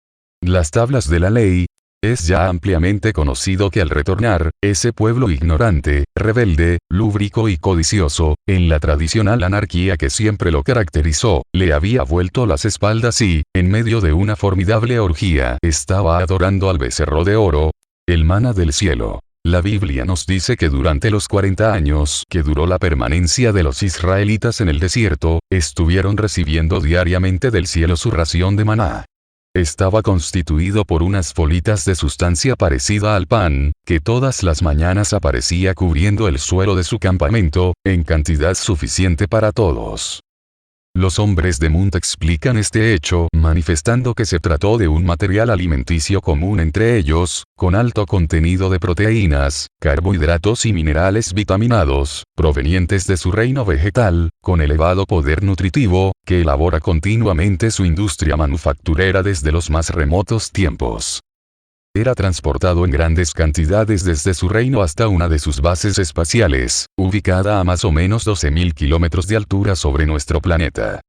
las tablas de la ley. Es ya ampliamente conocido que al retornar, ese pueblo ignorante, rebelde, lúbrico y codicioso, en la tradicional anarquía que siempre lo caracterizó, le había vuelto las espaldas y, en medio de una formidable orgía, estaba adorando al becerro de oro, el maná del cielo. La Biblia nos dice que durante los 40 años que duró la permanencia de los israelitas en el desierto, estuvieron recibiendo diariamente del cielo su ración de maná. Estaba constituido por unas bolitas de sustancia parecida al pan, que todas las mañanas aparecía cubriendo el suelo de su campamento, en cantidad suficiente para todos. Los hombres de Munt explican este hecho manifestando que se trató de un material alimenticio común entre ellos, con alto contenido de proteínas, carbohidratos y minerales vitaminados, provenientes de su reino vegetal, con elevado poder nutritivo, que elabora continuamente su industria manufacturera desde los más remotos tiempos. Era transportado en grandes cantidades desde su reino hasta una de sus bases espaciales, ubicada a más o menos 12.000 kilómetros de altura sobre nuestro planeta.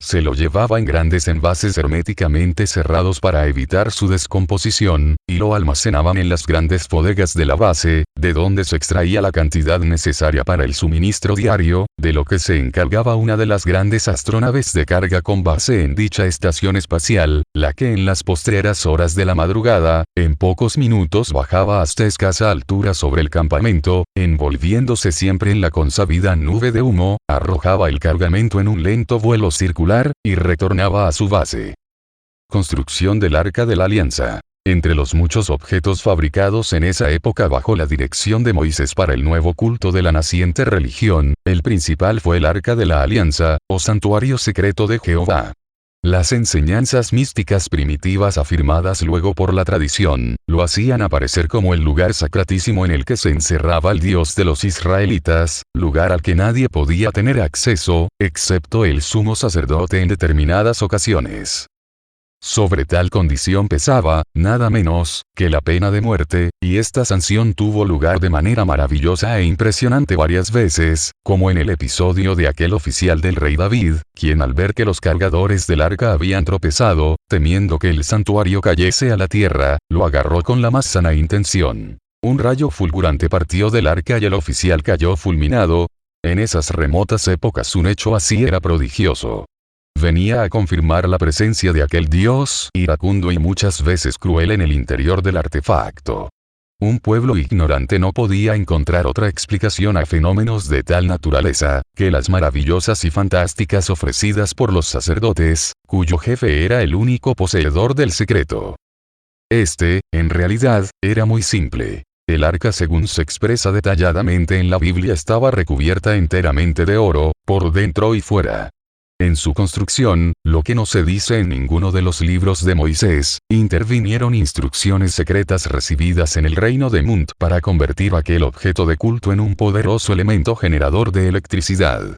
Se lo llevaba en grandes envases herméticamente cerrados para evitar su descomposición, y lo almacenaban en las grandes bodegas de la base, de donde se extraía la cantidad necesaria para el suministro diario, de lo que se encargaba una de las grandes astronaves de carga con base en dicha estación espacial, la que en las postreras horas de la madrugada, en pocos minutos bajaba hasta escasa altura sobre el campamento, envolviéndose siempre en la consabida nube de humo, arrojaba el cargamento en un lento vuelo circular, y retornaba a su base. Construcción del Arca de la Alianza. Entre los muchos objetos fabricados en esa época bajo la dirección de Moisés para el nuevo culto de la naciente religión, el principal fue el Arca de la Alianza, o Santuario Secreto de Jehová. Las enseñanzas místicas primitivas afirmadas luego por la tradición, lo hacían aparecer como el lugar sacratísimo en el que se encerraba el Dios de los israelitas, lugar al que nadie podía tener acceso, excepto el sumo sacerdote en determinadas ocasiones. Sobre tal condición pesaba, nada menos, que la pena de muerte, y esta sanción tuvo lugar de manera maravillosa e impresionante varias veces, como en el episodio de aquel oficial del rey David, quien al ver que los cargadores del arca habían tropezado, temiendo que el santuario cayese a la tierra, lo agarró con la más sana intención. Un rayo fulgurante partió del arca y el oficial cayó fulminado. En esas remotas épocas un hecho así era prodigioso. Venía a confirmar la presencia de aquel Dios iracundo y muchas veces cruel en el interior del artefacto. Un pueblo ignorante no podía encontrar otra explicación a fenómenos de tal naturaleza, que las maravillosas y fantásticas ofrecidas por los sacerdotes, cuyo jefe era el único poseedor del secreto. Este, en realidad, era muy simple. El arca, según se expresa detalladamente en la Biblia, estaba recubierta enteramente de oro, por dentro y fuera. En su construcción, lo que no se dice en ninguno de los libros de Moisés, intervinieron instrucciones secretas recibidas en el reino de Munt para convertir aquel objeto de culto en un poderoso elemento generador de electricidad.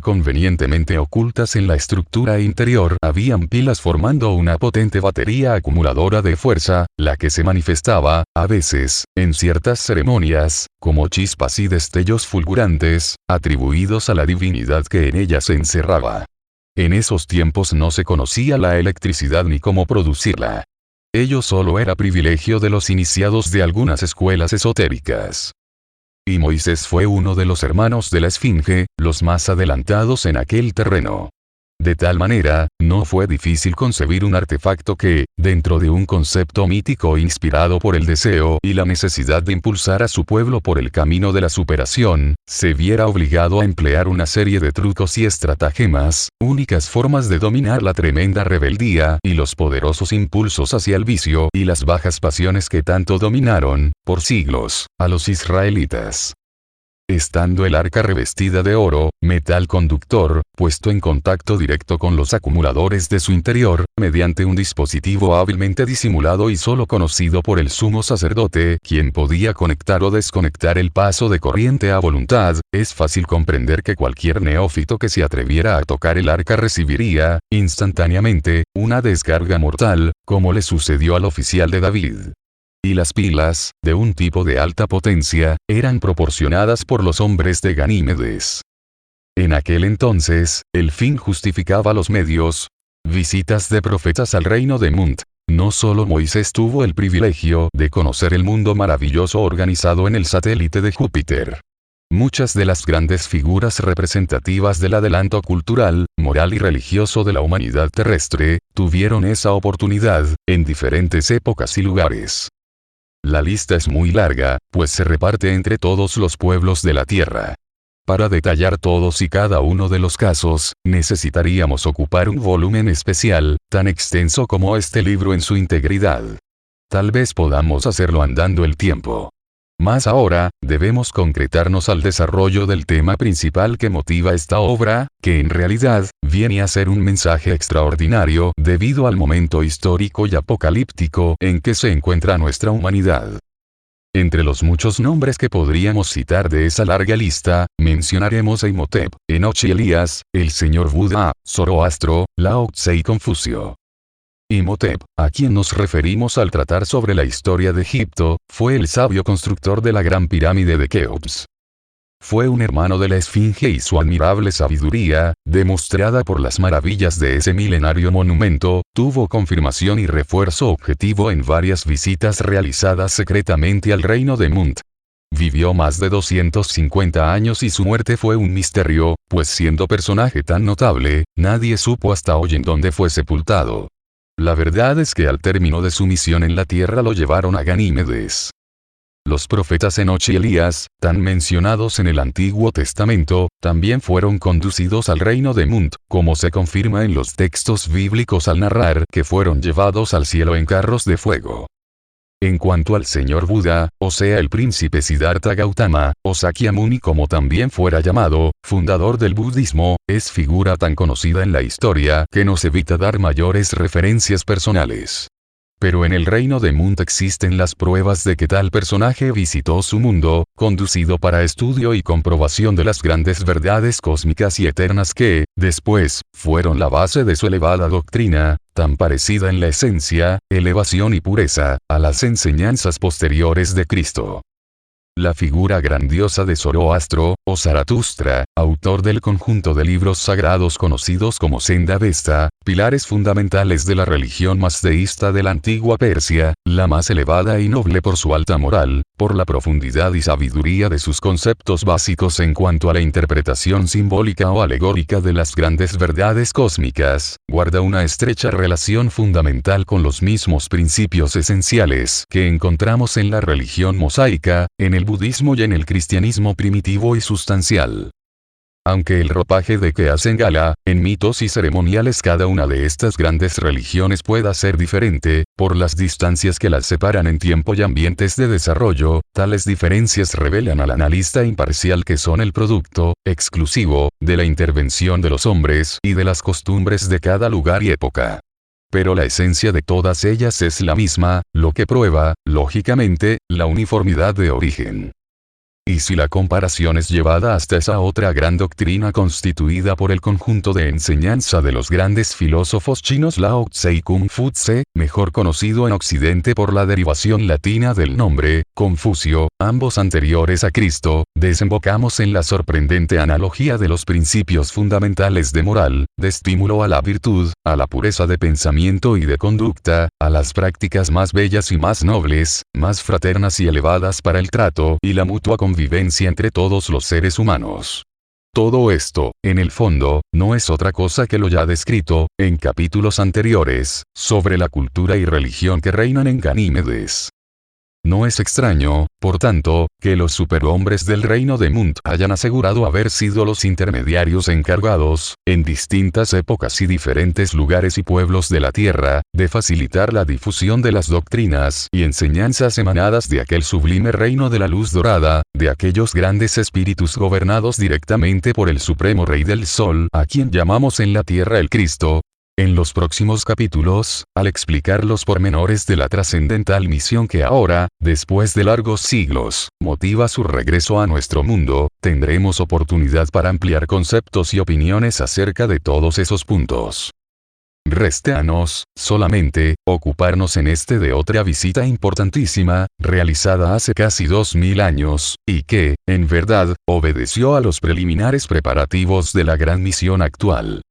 Convenientemente ocultas en la estructura interior habían pilas formando una potente batería acumuladora de fuerza, la que se manifestaba, a veces, en ciertas ceremonias, como chispas y destellos fulgurantes, atribuidos a la divinidad que en ella se encerraba. En esos tiempos no se conocía la electricidad ni cómo producirla. Ello solo era privilegio de los iniciados de algunas escuelas esotéricas. Y Moisés fue uno de los hermanos de la Esfinge, los más adelantados en aquel terreno. De tal manera, no fue difícil concebir un artefacto que, dentro de un concepto mítico inspirado por el deseo y la necesidad de impulsar a su pueblo por el camino de la superación, se viera obligado a emplear una serie de trucos y estratagemas, únicas formas de dominar la tremenda rebeldía y los poderosos impulsos hacia el vicio y las bajas pasiones que tanto dominaron, por siglos, a los israelitas. Estando el arca revestida de oro, metal conductor, puesto en contacto directo con los acumuladores de su interior, mediante un dispositivo hábilmente disimulado y solo conocido por el sumo sacerdote, quien podía conectar o desconectar el paso de corriente a voluntad, es fácil comprender que cualquier neófito que se atreviera a tocar el arca recibiría, instantáneamente, una descarga mortal, como le sucedió al oficial de David. Y las pilas, de un tipo de alta potencia, eran proporcionadas por los hombres de Ganímedes. En aquel entonces, el fin justificaba los medios. Visitas de profetas al reino de Munt. No solo Moisés tuvo el privilegio de conocer el mundo maravilloso organizado en el satélite de Júpiter. Muchas de las grandes figuras representativas del adelanto cultural, moral y religioso de la humanidad terrestre, tuvieron esa oportunidad, en diferentes épocas y lugares. La lista es muy larga, pues se reparte entre todos los pueblos de la tierra. Para detallar todos y cada uno de los casos, necesitaríamos ocupar un volumen especial, tan extenso como este libro en su integridad. Tal vez podamos hacerlo andando el tiempo. Mas ahora, debemos concretarnos al desarrollo del tema principal que motiva esta obra, que en realidad, viene a ser un mensaje extraordinario debido al momento histórico y apocalíptico en que se encuentra nuestra humanidad. Entre los muchos nombres que podríamos citar de esa larga lista, mencionaremos a Imhotep, Enoch y Elías, el señor Buda, Zoroastro, Lao Tse y Confucio. Imhotep, a quien nos referimos al tratar sobre la historia de Egipto, fue el sabio constructor de la gran pirámide de Keops. Fue un hermano de la Esfinge y su admirable sabiduría, demostrada por las maravillas de ese milenario monumento, tuvo confirmación y refuerzo objetivo en varias visitas realizadas secretamente al reino de Mut. Vivió más de 250 años y su muerte fue un misterio, pues siendo personaje tan notable, nadie supo hasta hoy en dónde fue sepultado. La verdad es que al término de su misión en la tierra lo llevaron a Ganímedes. Los profetas Enoch y Elías, tan mencionados en el Antiguo Testamento, también fueron conducidos al reino de Mut, como se confirma en los textos bíblicos al narrar que fueron llevados al cielo en carros de fuego. En cuanto al señor Buda, o sea el príncipe Siddhartha Gautama, o Sakyamuni como también fuera llamado, fundador del budismo, es figura tan conocida en la historia que nos evita dar mayores referencias personales. Pero en el reino de Mut existen las pruebas de que tal personaje visitó su mundo, conducido para estudio y comprobación de las grandes verdades cósmicas y eternas que, después, fueron la base de su elevada doctrina, tan parecida en la esencia, elevación y pureza, a las enseñanzas posteriores de Cristo. La figura grandiosa de Zoroastro, o Zaratustra, autor del conjunto de libros sagrados conocidos como Senda Vesta, pilares fundamentales de la religión mazdeísta de la antigua Persia, la más elevada y noble por su alta moral, por la profundidad y sabiduría de sus conceptos básicos en cuanto a la interpretación simbólica o alegórica de las grandes verdades cósmicas, guarda una estrecha relación fundamental con los mismos principios esenciales que encontramos en la religión mosaica, en el budismo y en el cristianismo primitivo y sustancial. Aunque el ropaje de que hacen gala, en mitos y ceremoniales cada una de estas grandes religiones pueda ser diferente, por las distancias que las separan en tiempo y ambientes de desarrollo, tales diferencias revelan al analista imparcial que son el producto, exclusivo, de la intervención de los hombres y de las costumbres de cada lugar y época. Pero la esencia de todas ellas es la misma, lo que prueba, lógicamente, la uniformidad de origen. Y si la comparación es llevada hasta esa otra gran doctrina constituida por el conjunto de enseñanza de los grandes filósofos chinos Lao Tse y Confucio, mejor conocido en Occidente por la derivación latina del nombre, Confucio, ambos anteriores a Cristo, desembocamos en la sorprendente analogía de los principios fundamentales de moral, de estímulo a la virtud, a la pureza de pensamiento y de conducta, a las prácticas más bellas y más nobles, más fraternas y elevadas para el trato y la mutua convivencia entre todos los seres humanos. Todo esto, en el fondo, no es otra cosa que lo ya descrito, en capítulos anteriores, sobre la cultura y religión que reinan en Ganímedes. No es extraño, por tanto, que los superhombres del reino de Mut hayan asegurado haber sido los intermediarios encargados, en distintas épocas y diferentes lugares y pueblos de la tierra, de facilitar la difusión de las doctrinas y enseñanzas emanadas de aquel sublime reino de la luz dorada, de aquellos grandes espíritus gobernados directamente por el supremo Rey del Sol, a quien llamamos en la tierra el Cristo. En los próximos capítulos, al explicar los pormenores de la trascendental misión que ahora, después de largos siglos, motiva su regreso a nuestro mundo, tendremos oportunidad para ampliar conceptos y opiniones acerca de todos esos puntos. Réstanos, solamente, ocuparnos en este de otra visita importantísima, realizada hace casi 2000 años, y que, en verdad, obedeció a los preliminares preparativos de la gran misión actual.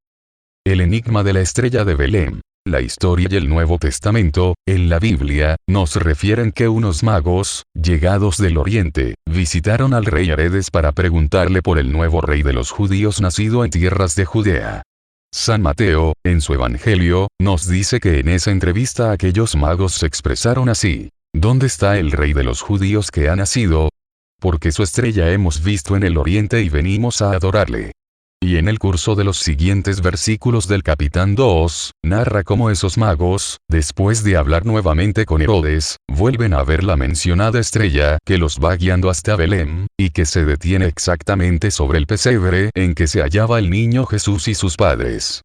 El enigma de la estrella de Belén. La historia y el Nuevo Testamento, en la Biblia, nos refieren que unos magos, llegados del Oriente, visitaron al rey Herodes para preguntarle por el nuevo rey de los judíos nacido en tierras de Judea. San Mateo, en su Evangelio, nos dice que en esa entrevista aquellos magos se expresaron así: ¿Dónde está el rey de los judíos que ha nacido? porque su estrella hemos visto en el oriente y venimos a adorarle. Y en el curso de los siguientes versículos del capítulo 2, narra cómo esos magos, después de hablar nuevamente con Herodes, vuelven a ver la mencionada estrella que los va guiando hasta Belén, y que se detiene exactamente sobre el pesebre en que se hallaba el niño Jesús y sus padres.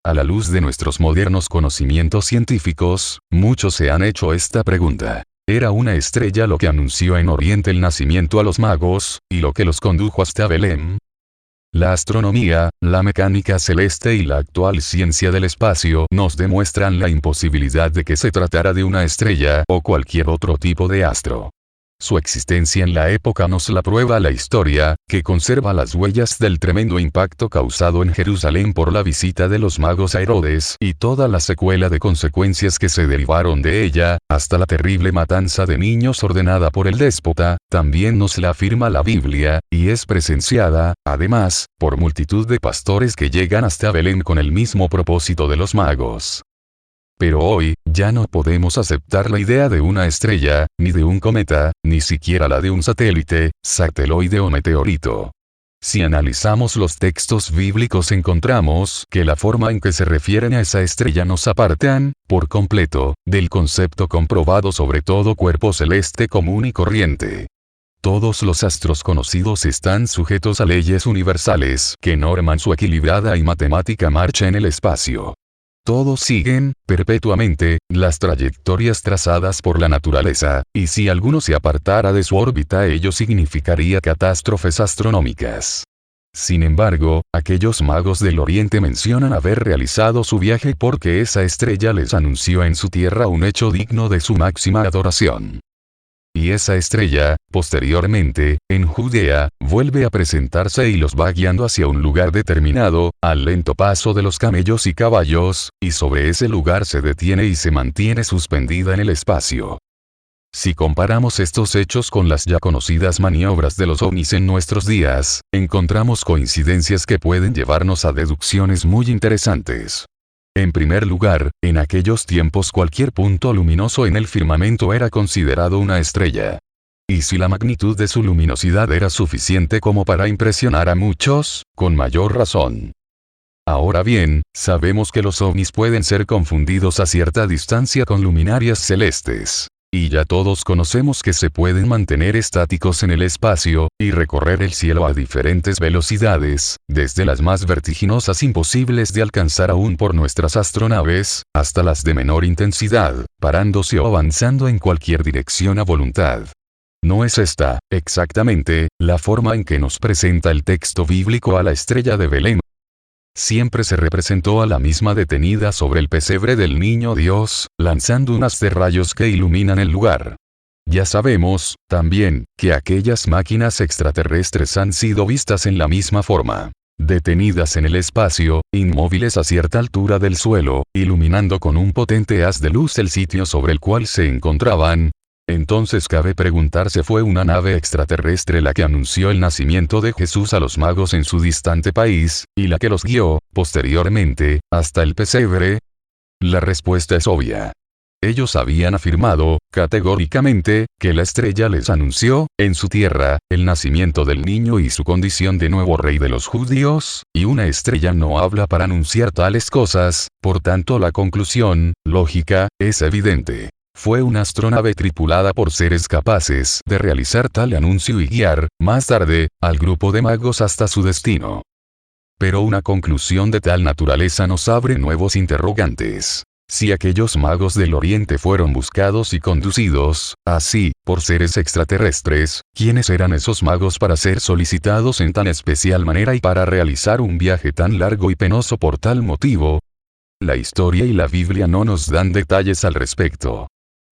A la luz de nuestros modernos conocimientos científicos, muchos se han hecho esta pregunta. ¿Era una estrella lo que anunció en Oriente el nacimiento a los magos, y lo que los condujo hasta Belén? La astronomía, la mecánica celeste y la actual ciencia del espacio nos demuestran la imposibilidad de que se tratara de una estrella o cualquier otro tipo de astro. Su existencia en la época nos la prueba la historia, que conserva las huellas del tremendo impacto causado en Jerusalén por la visita de los magos a Herodes y toda la secuela de consecuencias que se derivaron de ella, hasta la terrible matanza de niños ordenada por el déspota, también nos la afirma la Biblia, y es presenciada, además, por multitud de pastores que llegan hasta Belén con el mismo propósito de los magos. Pero hoy, ya no podemos aceptar la idea de una estrella, ni de un cometa, ni siquiera la de un satélite, sateloide o meteorito. Si analizamos los textos bíblicos encontramos que la forma en que se refieren a esa estrella nos apartan, por completo, del concepto comprobado sobre todo cuerpo celeste común y corriente. Todos los astros conocidos están sujetos a leyes universales que norman su equilibrada y matemática marcha en el espacio. Todos siguen, perpetuamente, las trayectorias trazadas por la naturaleza, y si alguno se apartara de su órbita ello significaría catástrofes astronómicas. Sin embargo, aquellos magos del Oriente mencionan haber realizado su viaje porque esa estrella les anunció en su tierra un hecho digno de su máxima adoración. Y esa estrella, posteriormente, en Judea, vuelve a presentarse y los va guiando hacia un lugar determinado, al lento paso de los camellos y caballos, y sobre ese lugar se detiene y se mantiene suspendida en el espacio. Si comparamos estos hechos con las ya conocidas maniobras de los ovnis en nuestros días, encontramos coincidencias que pueden llevarnos a deducciones muy interesantes. En primer lugar, en aquellos tiempos cualquier punto luminoso en el firmamento era considerado una estrella. Y si la magnitud de su luminosidad era suficiente como para impresionar a muchos, con mayor razón. Ahora bien, sabemos que los ovnis pueden ser confundidos a cierta distancia con luminarias celestes. Y ya todos conocemos que se pueden mantener estáticos en el espacio, y recorrer el cielo a diferentes velocidades, desde las más vertiginosas imposibles de alcanzar aún por nuestras astronaves, hasta las de menor intensidad, parándose o avanzando en cualquier dirección a voluntad. No es esta, exactamente, la forma en que nos presenta el texto bíblico a la estrella de Belén. Siempre se representó a la misma detenida sobre el pesebre del niño Dios, lanzando un haz de rayos que iluminan el lugar. Ya sabemos, también, que aquellas máquinas extraterrestres han sido vistas en la misma forma. Detenidas en el espacio, inmóviles a cierta altura del suelo, iluminando con un potente haz de luz el sitio sobre el cual se encontraban. Entonces cabe preguntarse, ¿fue una nave extraterrestre la que anunció el nacimiento de Jesús a los magos en su distante país, y la que los guió, posteriormente, hasta el pesebre? La respuesta es obvia. Ellos habían afirmado, categóricamente, que la estrella les anunció, en su tierra, el nacimiento del niño y su condición de nuevo rey de los judíos, y una estrella no habla para anunciar tales cosas, por tanto la conclusión, lógica, es evidente. Fue una astronave tripulada por seres capaces de realizar tal anuncio y guiar, más tarde, al grupo de magos hasta su destino. Pero una conclusión de tal naturaleza nos abre nuevos interrogantes. Si aquellos magos del Oriente fueron buscados y conducidos, así, por seres extraterrestres, ¿quiénes eran esos magos para ser solicitados en tan especial manera y para realizar un viaje tan largo y penoso por tal motivo? La historia y la Biblia no nos dan detalles al respecto.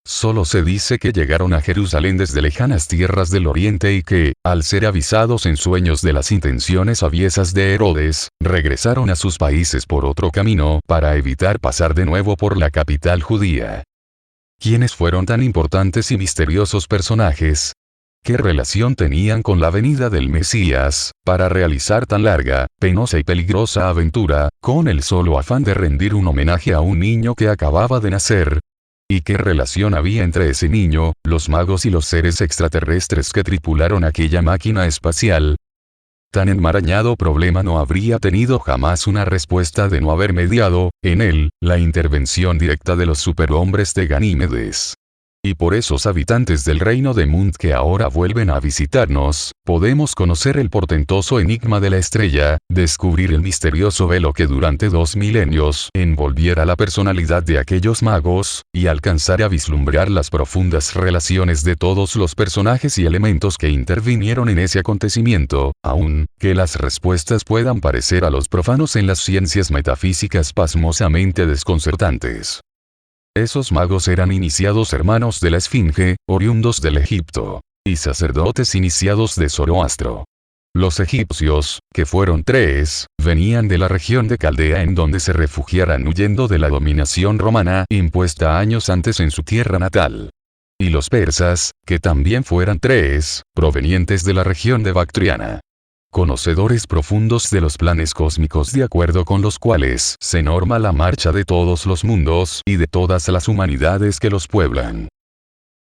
Solo se dice que llegaron a Jerusalén desde lejanas tierras del Oriente y que, al ser avisados en sueños de las intenciones aviesas de Herodes, regresaron a sus países por otro camino para evitar pasar de nuevo por la capital judía. ¿Quiénes fueron tan importantes y misteriosos personajes? ¿Qué relación tenían con la venida del Mesías, para realizar tan larga, penosa y peligrosa aventura, con el solo afán de rendir un homenaje a un niño que acababa de nacer? ¿Y qué relación había entre ese niño, los magos y los seres extraterrestres que tripularon aquella máquina espacial? Tan enmarañado problema no habría tenido jamás una respuesta de no haber mediado, en él, la intervención directa de los superhombres de Ganímedes. Y por esos habitantes del reino de Mund que ahora vuelven a visitarnos, podemos conocer el portentoso enigma de la estrella, descubrir el misterioso velo que durante 2 milenios envolviera la personalidad de aquellos magos, y alcanzar a vislumbrar las profundas relaciones de todos los personajes y elementos que intervinieron en ese acontecimiento, aun que las respuestas puedan parecer a los profanos en las ciencias metafísicas pasmosamente desconcertantes. Esos magos eran iniciados hermanos de la Esfinge, oriundos del Egipto, y sacerdotes iniciados de Zoroastro. Los egipcios, que fueron 3, venían de la región de Caldea en donde se refugiaran huyendo de la dominación romana impuesta años antes en su tierra natal. Y los persas, que también fueran 3, provenientes de la región de Bactriana. Conocedores profundos de los planes cósmicos de acuerdo con los cuales se norma la marcha de todos los mundos y de todas las humanidades que los pueblan.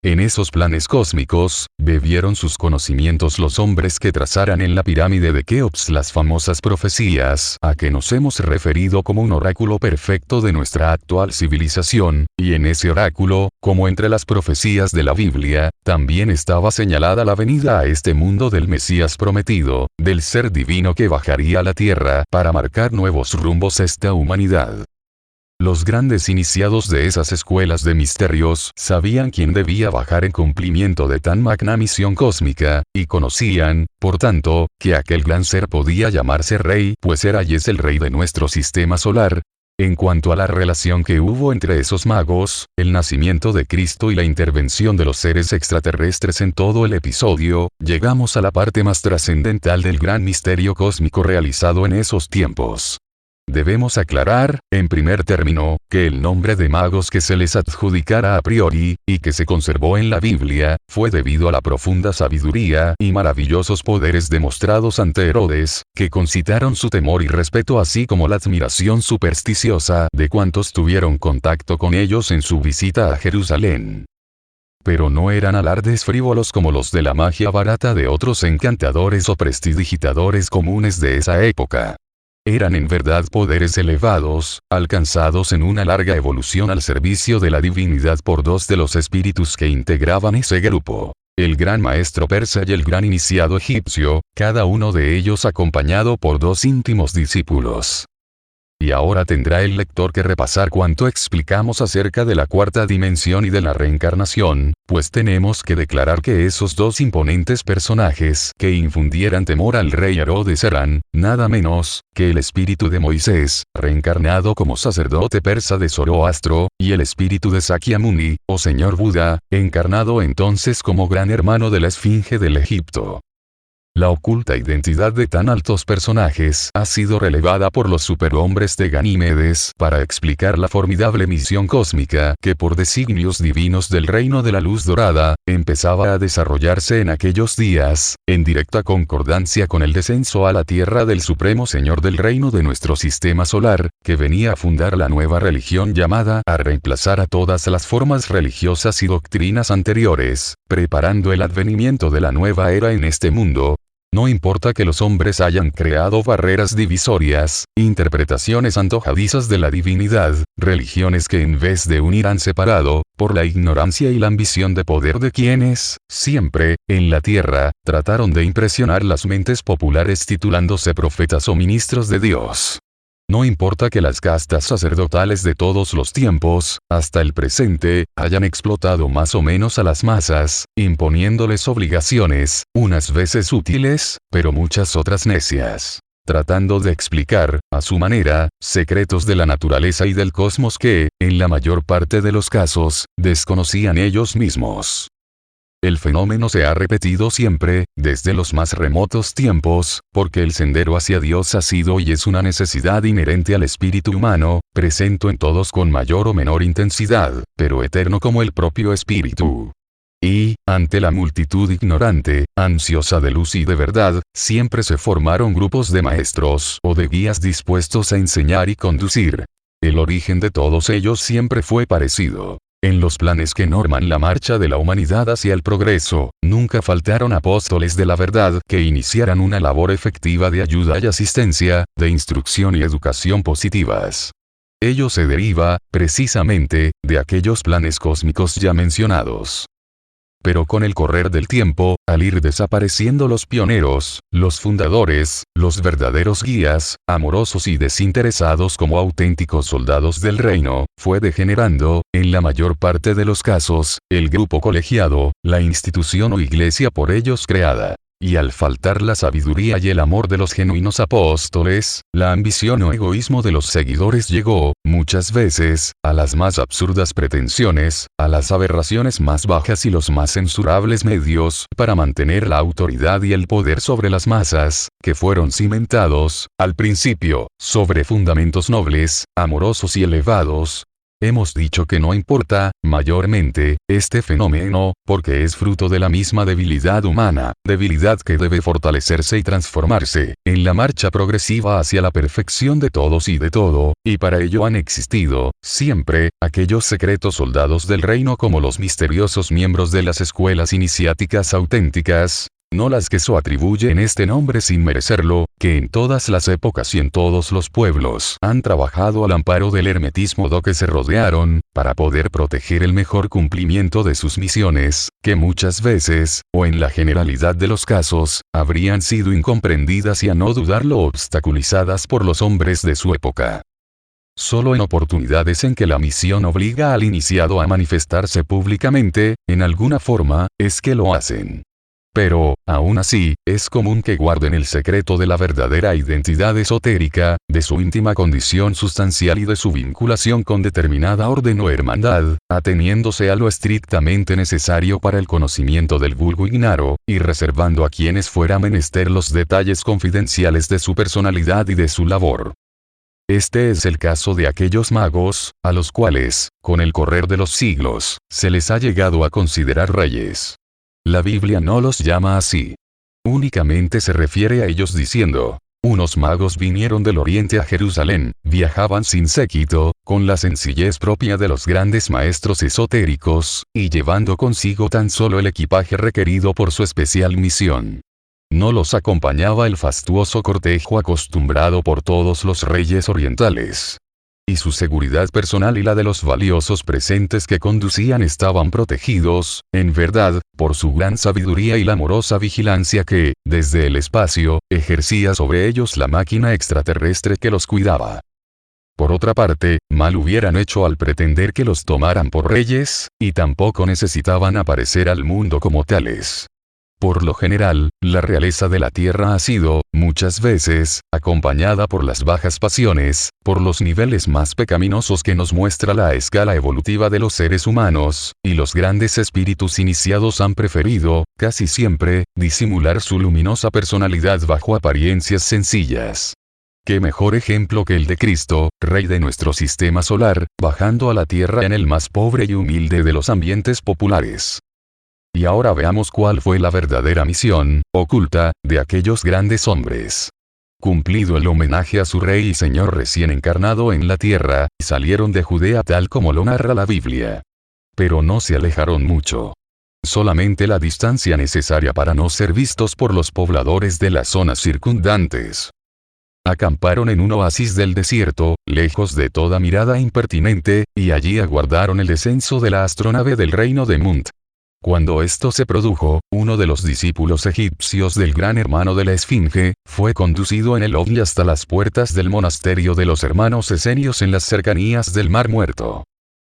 En esos planes cósmicos, bebieron sus conocimientos los hombres que trazaran en la pirámide de Keops las famosas profecías a que nos hemos referido como un oráculo perfecto de nuestra actual civilización, y en ese oráculo, como entre las profecías de la Biblia, también estaba señalada la venida a este mundo del Mesías prometido, del ser divino que bajaría a la tierra para marcar nuevos rumbos a esta humanidad. Los grandes iniciados de esas escuelas de misterios sabían quién debía bajar en cumplimiento de tan magna misión cósmica, y conocían, por tanto, que aquel gran ser podía llamarse rey, pues era y es el rey de nuestro sistema solar. En cuanto a la relación que hubo entre esos magos, el nacimiento de Cristo y la intervención de los seres extraterrestres en todo el episodio, llegamos a la parte más trascendental del gran misterio cósmico realizado en esos tiempos. Debemos aclarar, en primer término, que el nombre de magos que se les adjudicara a priori, y que se conservó en la Biblia, fue debido a la profunda sabiduría y maravillosos poderes demostrados ante Herodes, que concitaron su temor y respeto así como la admiración supersticiosa de cuantos tuvieron contacto con ellos en su visita a Jerusalén. Pero no eran alardes frívolos como los de la magia barata de otros encantadores o prestidigitadores comunes de esa época. Eran en verdad poderes elevados, alcanzados en una larga evolución al servicio de la divinidad por 2 de los espíritus que integraban ese grupo. El gran maestro persa y el gran iniciado egipcio, cada uno de ellos acompañado por 2 íntimos discípulos. Y ahora tendrá el lector que repasar cuanto explicamos acerca de la cuarta dimensión y de la reencarnación, pues tenemos que declarar que esos 2 imponentes personajes que infundieran temor al rey Herodes eran, nada menos, que el espíritu de Moisés, reencarnado como sacerdote persa de Zoroastro, y el espíritu de Sakyamuni, o señor Buda, encarnado entonces como gran hermano de la Esfinge del Egipto. La oculta identidad de tan altos personajes ha sido relevada por los superhombres de Ganímedes para explicar la formidable misión cósmica que por designios divinos del reino de la luz dorada, empezaba a desarrollarse en aquellos días, en directa concordancia con el descenso a la tierra del supremo señor del reino de nuestro sistema solar, que venía a fundar la nueva religión llamada a reemplazar a todas las formas religiosas y doctrinas anteriores, preparando el advenimiento de la nueva era en este mundo. No importa que los hombres hayan creado barreras divisorias, interpretaciones antojadizas de la divinidad, religiones que en vez de unir han separado, por la ignorancia y la ambición de poder de quienes, siempre, en la tierra, trataron de impresionar las mentes populares titulándose profetas o ministros de Dios. No importa que las castas sacerdotales de todos los tiempos, hasta el presente, hayan explotado más o menos a las masas, imponiéndoles obligaciones, unas veces útiles, pero muchas otras necias. Tratando de explicar, a su manera, secretos de la naturaleza y del cosmos que, en la mayor parte de los casos, desconocían ellos mismos. El fenómeno se ha repetido siempre, desde los más remotos tiempos, porque el sendero hacia Dios ha sido y es una necesidad inherente al espíritu humano, presente en todos con mayor o menor intensidad, pero eterno como el propio espíritu. Y, ante la multitud ignorante, ansiosa de luz y de verdad, siempre se formaron grupos de maestros o de guías dispuestos a enseñar y conducir. El origen de todos ellos siempre fue parecido. En los planes que norman la marcha de la humanidad hacia el progreso, nunca faltaron apóstoles de la verdad que iniciaran una labor efectiva de ayuda y asistencia, de instrucción y educación positivas. Ello se deriva, precisamente, de aquellos planes cósmicos ya mencionados. Pero con el correr del tiempo, al ir desapareciendo los pioneros, los fundadores, los verdaderos guías, amorosos y desinteresados como auténticos soldados del reino, fue degenerando, en la mayor parte de los casos, el grupo colegiado, la institución o iglesia por ellos creada. Y al faltar la sabiduría y el amor de los genuinos apóstoles, la ambición o egoísmo de los seguidores llegó, muchas veces, a las más absurdas pretensiones, a las aberraciones más bajas y los más censurables medios para mantener la autoridad y el poder sobre las masas, que fueron cimentados, al principio, sobre fundamentos nobles, amorosos y elevados. Hemos dicho que no importa, mayormente, este fenómeno, porque es fruto de la misma debilidad humana, debilidad que debe fortalecerse y transformarse, en la marcha progresiva hacia la perfección de todos y de todo, y para ello han existido, siempre, aquellos secretos soldados del reino como los misteriosos miembros de las escuelas iniciáticas auténticas, no las que se atribuyen este nombre sin merecerlo, que en todas las épocas y en todos los pueblos han trabajado al amparo del hermetismo do que se rodearon, para poder proteger el mejor cumplimiento de sus misiones, que muchas veces, o en la generalidad de los casos, habrían sido incomprendidas y a no dudarlo obstaculizadas por los hombres de su época. Solo en oportunidades en que la misión obliga al iniciado a manifestarse públicamente, en alguna forma, es que lo hacen. Pero, aún así, es común que guarden el secreto de la verdadera identidad esotérica, de su íntima condición sustancial y de su vinculación con determinada orden o hermandad, ateniéndose a lo estrictamente necesario para el conocimiento del vulgo ignaro, y reservando a quienes fuera menester los detalles confidenciales de su personalidad y de su labor. Este es el caso de aquellos magos, a los cuales, con el correr de los siglos, se les ha llegado a considerar reyes. La Biblia no los llama así. Únicamente se refiere a ellos diciendo, unos magos vinieron del oriente a Jerusalén, viajaban sin séquito, con la sencillez propia de los grandes maestros esotéricos, y llevando consigo tan solo el equipaje requerido por su especial misión. No los acompañaba el fastuoso cortejo acostumbrado por todos los reyes orientales. Y su seguridad personal y la de los valiosos presentes que conducían estaban protegidos, en verdad, por su gran sabiduría y la amorosa vigilancia que, desde el espacio, ejercía sobre ellos la máquina extraterrestre que los cuidaba. Por otra parte, mal hubieran hecho al pretender que los tomaran por reyes, y tampoco necesitaban aparecer al mundo como tales. Por lo general, la realeza de la tierra ha sido, muchas veces, acompañada por las bajas pasiones, por los niveles más pecaminosos que nos muestra la escala evolutiva de los seres humanos, y los grandes espíritus iniciados han preferido, casi siempre, disimular su luminosa personalidad bajo apariencias sencillas. ¿Qué mejor ejemplo que el de Cristo, Rey de nuestro sistema solar, bajando a la tierra en el más pobre y humilde de los ambientes populares? Y ahora veamos cuál fue la verdadera misión, oculta, de aquellos grandes hombres. Cumplido el homenaje a su Rey y Señor recién encarnado en la tierra, salieron de Judea tal como lo narra la Biblia. Pero no se alejaron mucho. Solamente la distancia necesaria para no ser vistos por los pobladores de las zonas circundantes. Acamparon en un oasis del desierto, lejos de toda mirada impertinente, y allí aguardaron el descenso de la astronave del reino de Munt. Cuando esto se produjo, uno de los discípulos egipcios del gran hermano de la Esfinge, fue conducido en el ovni hasta las puertas del monasterio de los hermanos esenios en las cercanías del Mar Muerto.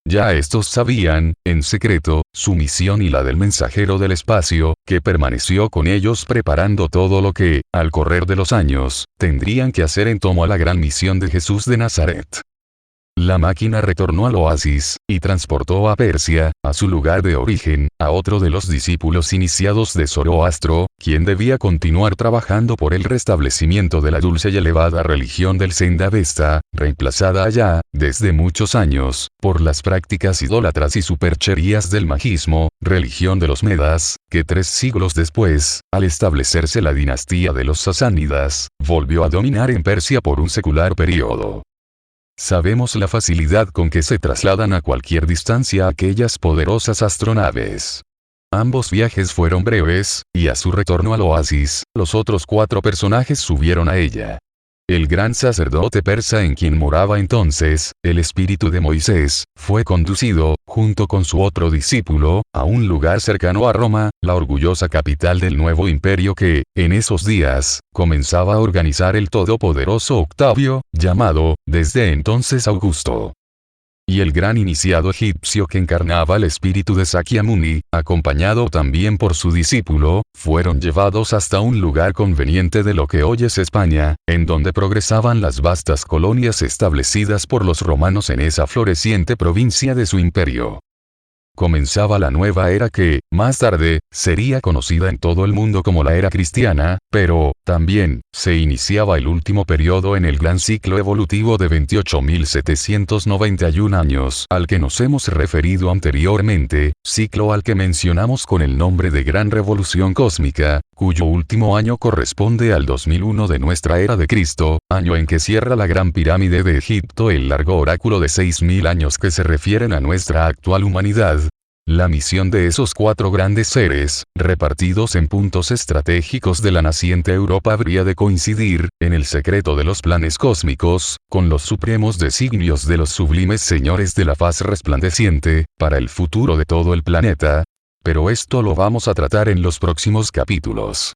Ya estos sabían, en secreto, su misión y la del mensajero del espacio, que permaneció con ellos preparando todo lo que, al correr de los años, tendrían que hacer en tomo a la gran misión de Jesús de Nazaret. La máquina retornó al oasis, y transportó a Persia, a su lugar de origen, a otro de los discípulos iniciados de Zoroastro, quien debía continuar trabajando por el restablecimiento de la dulce y elevada religión del Zendavesta, reemplazada allá, desde muchos años, por las prácticas idólatras y supercherías del magismo, religión de los Medas, que 3 siglos después, al establecerse la dinastía de los Sasánidas, volvió a dominar en Persia por un secular periodo. Sabemos la facilidad con que se trasladan a cualquier distancia aquellas poderosas astronaves. Ambos viajes fueron breves, y a su retorno al oasis, los otros 4 personajes subieron a ella. El gran sacerdote persa en quien moraba entonces, el espíritu de Moisés, fue conducido, junto con su otro discípulo, a un lugar cercano a Roma, la orgullosa capital del nuevo imperio que, en esos días, comenzaba a organizar el todopoderoso Octavio, llamado, desde entonces Augusto. Y el gran iniciado egipcio que encarnaba el espíritu de Sakyamuni, acompañado también por su discípulo, fueron llevados hasta un lugar conveniente de lo que hoy es España, en donde progresaban las vastas colonias establecidas por los romanos en esa floreciente provincia de su imperio. Comenzaba la nueva era que, más tarde, sería conocida en todo el mundo como la era cristiana, pero, también, se iniciaba el último periodo en el gran ciclo evolutivo de 28.791 años al que nos hemos referido anteriormente, ciclo al que mencionamos con el nombre de Gran Revolución Cósmica, cuyo último año corresponde al 2001 de nuestra era de Cristo, año en que cierra la Gran Pirámide de Egipto el largo oráculo de 6.000 años que se refieren a nuestra actual humanidad. La misión de esos 4 grandes seres, repartidos en puntos estratégicos de la naciente Europa habría de coincidir, en el secreto de los planes cósmicos, con los supremos designios de los sublimes señores de la faz resplandeciente, para el futuro de todo el planeta. Pero esto lo vamos a tratar en los próximos capítulos.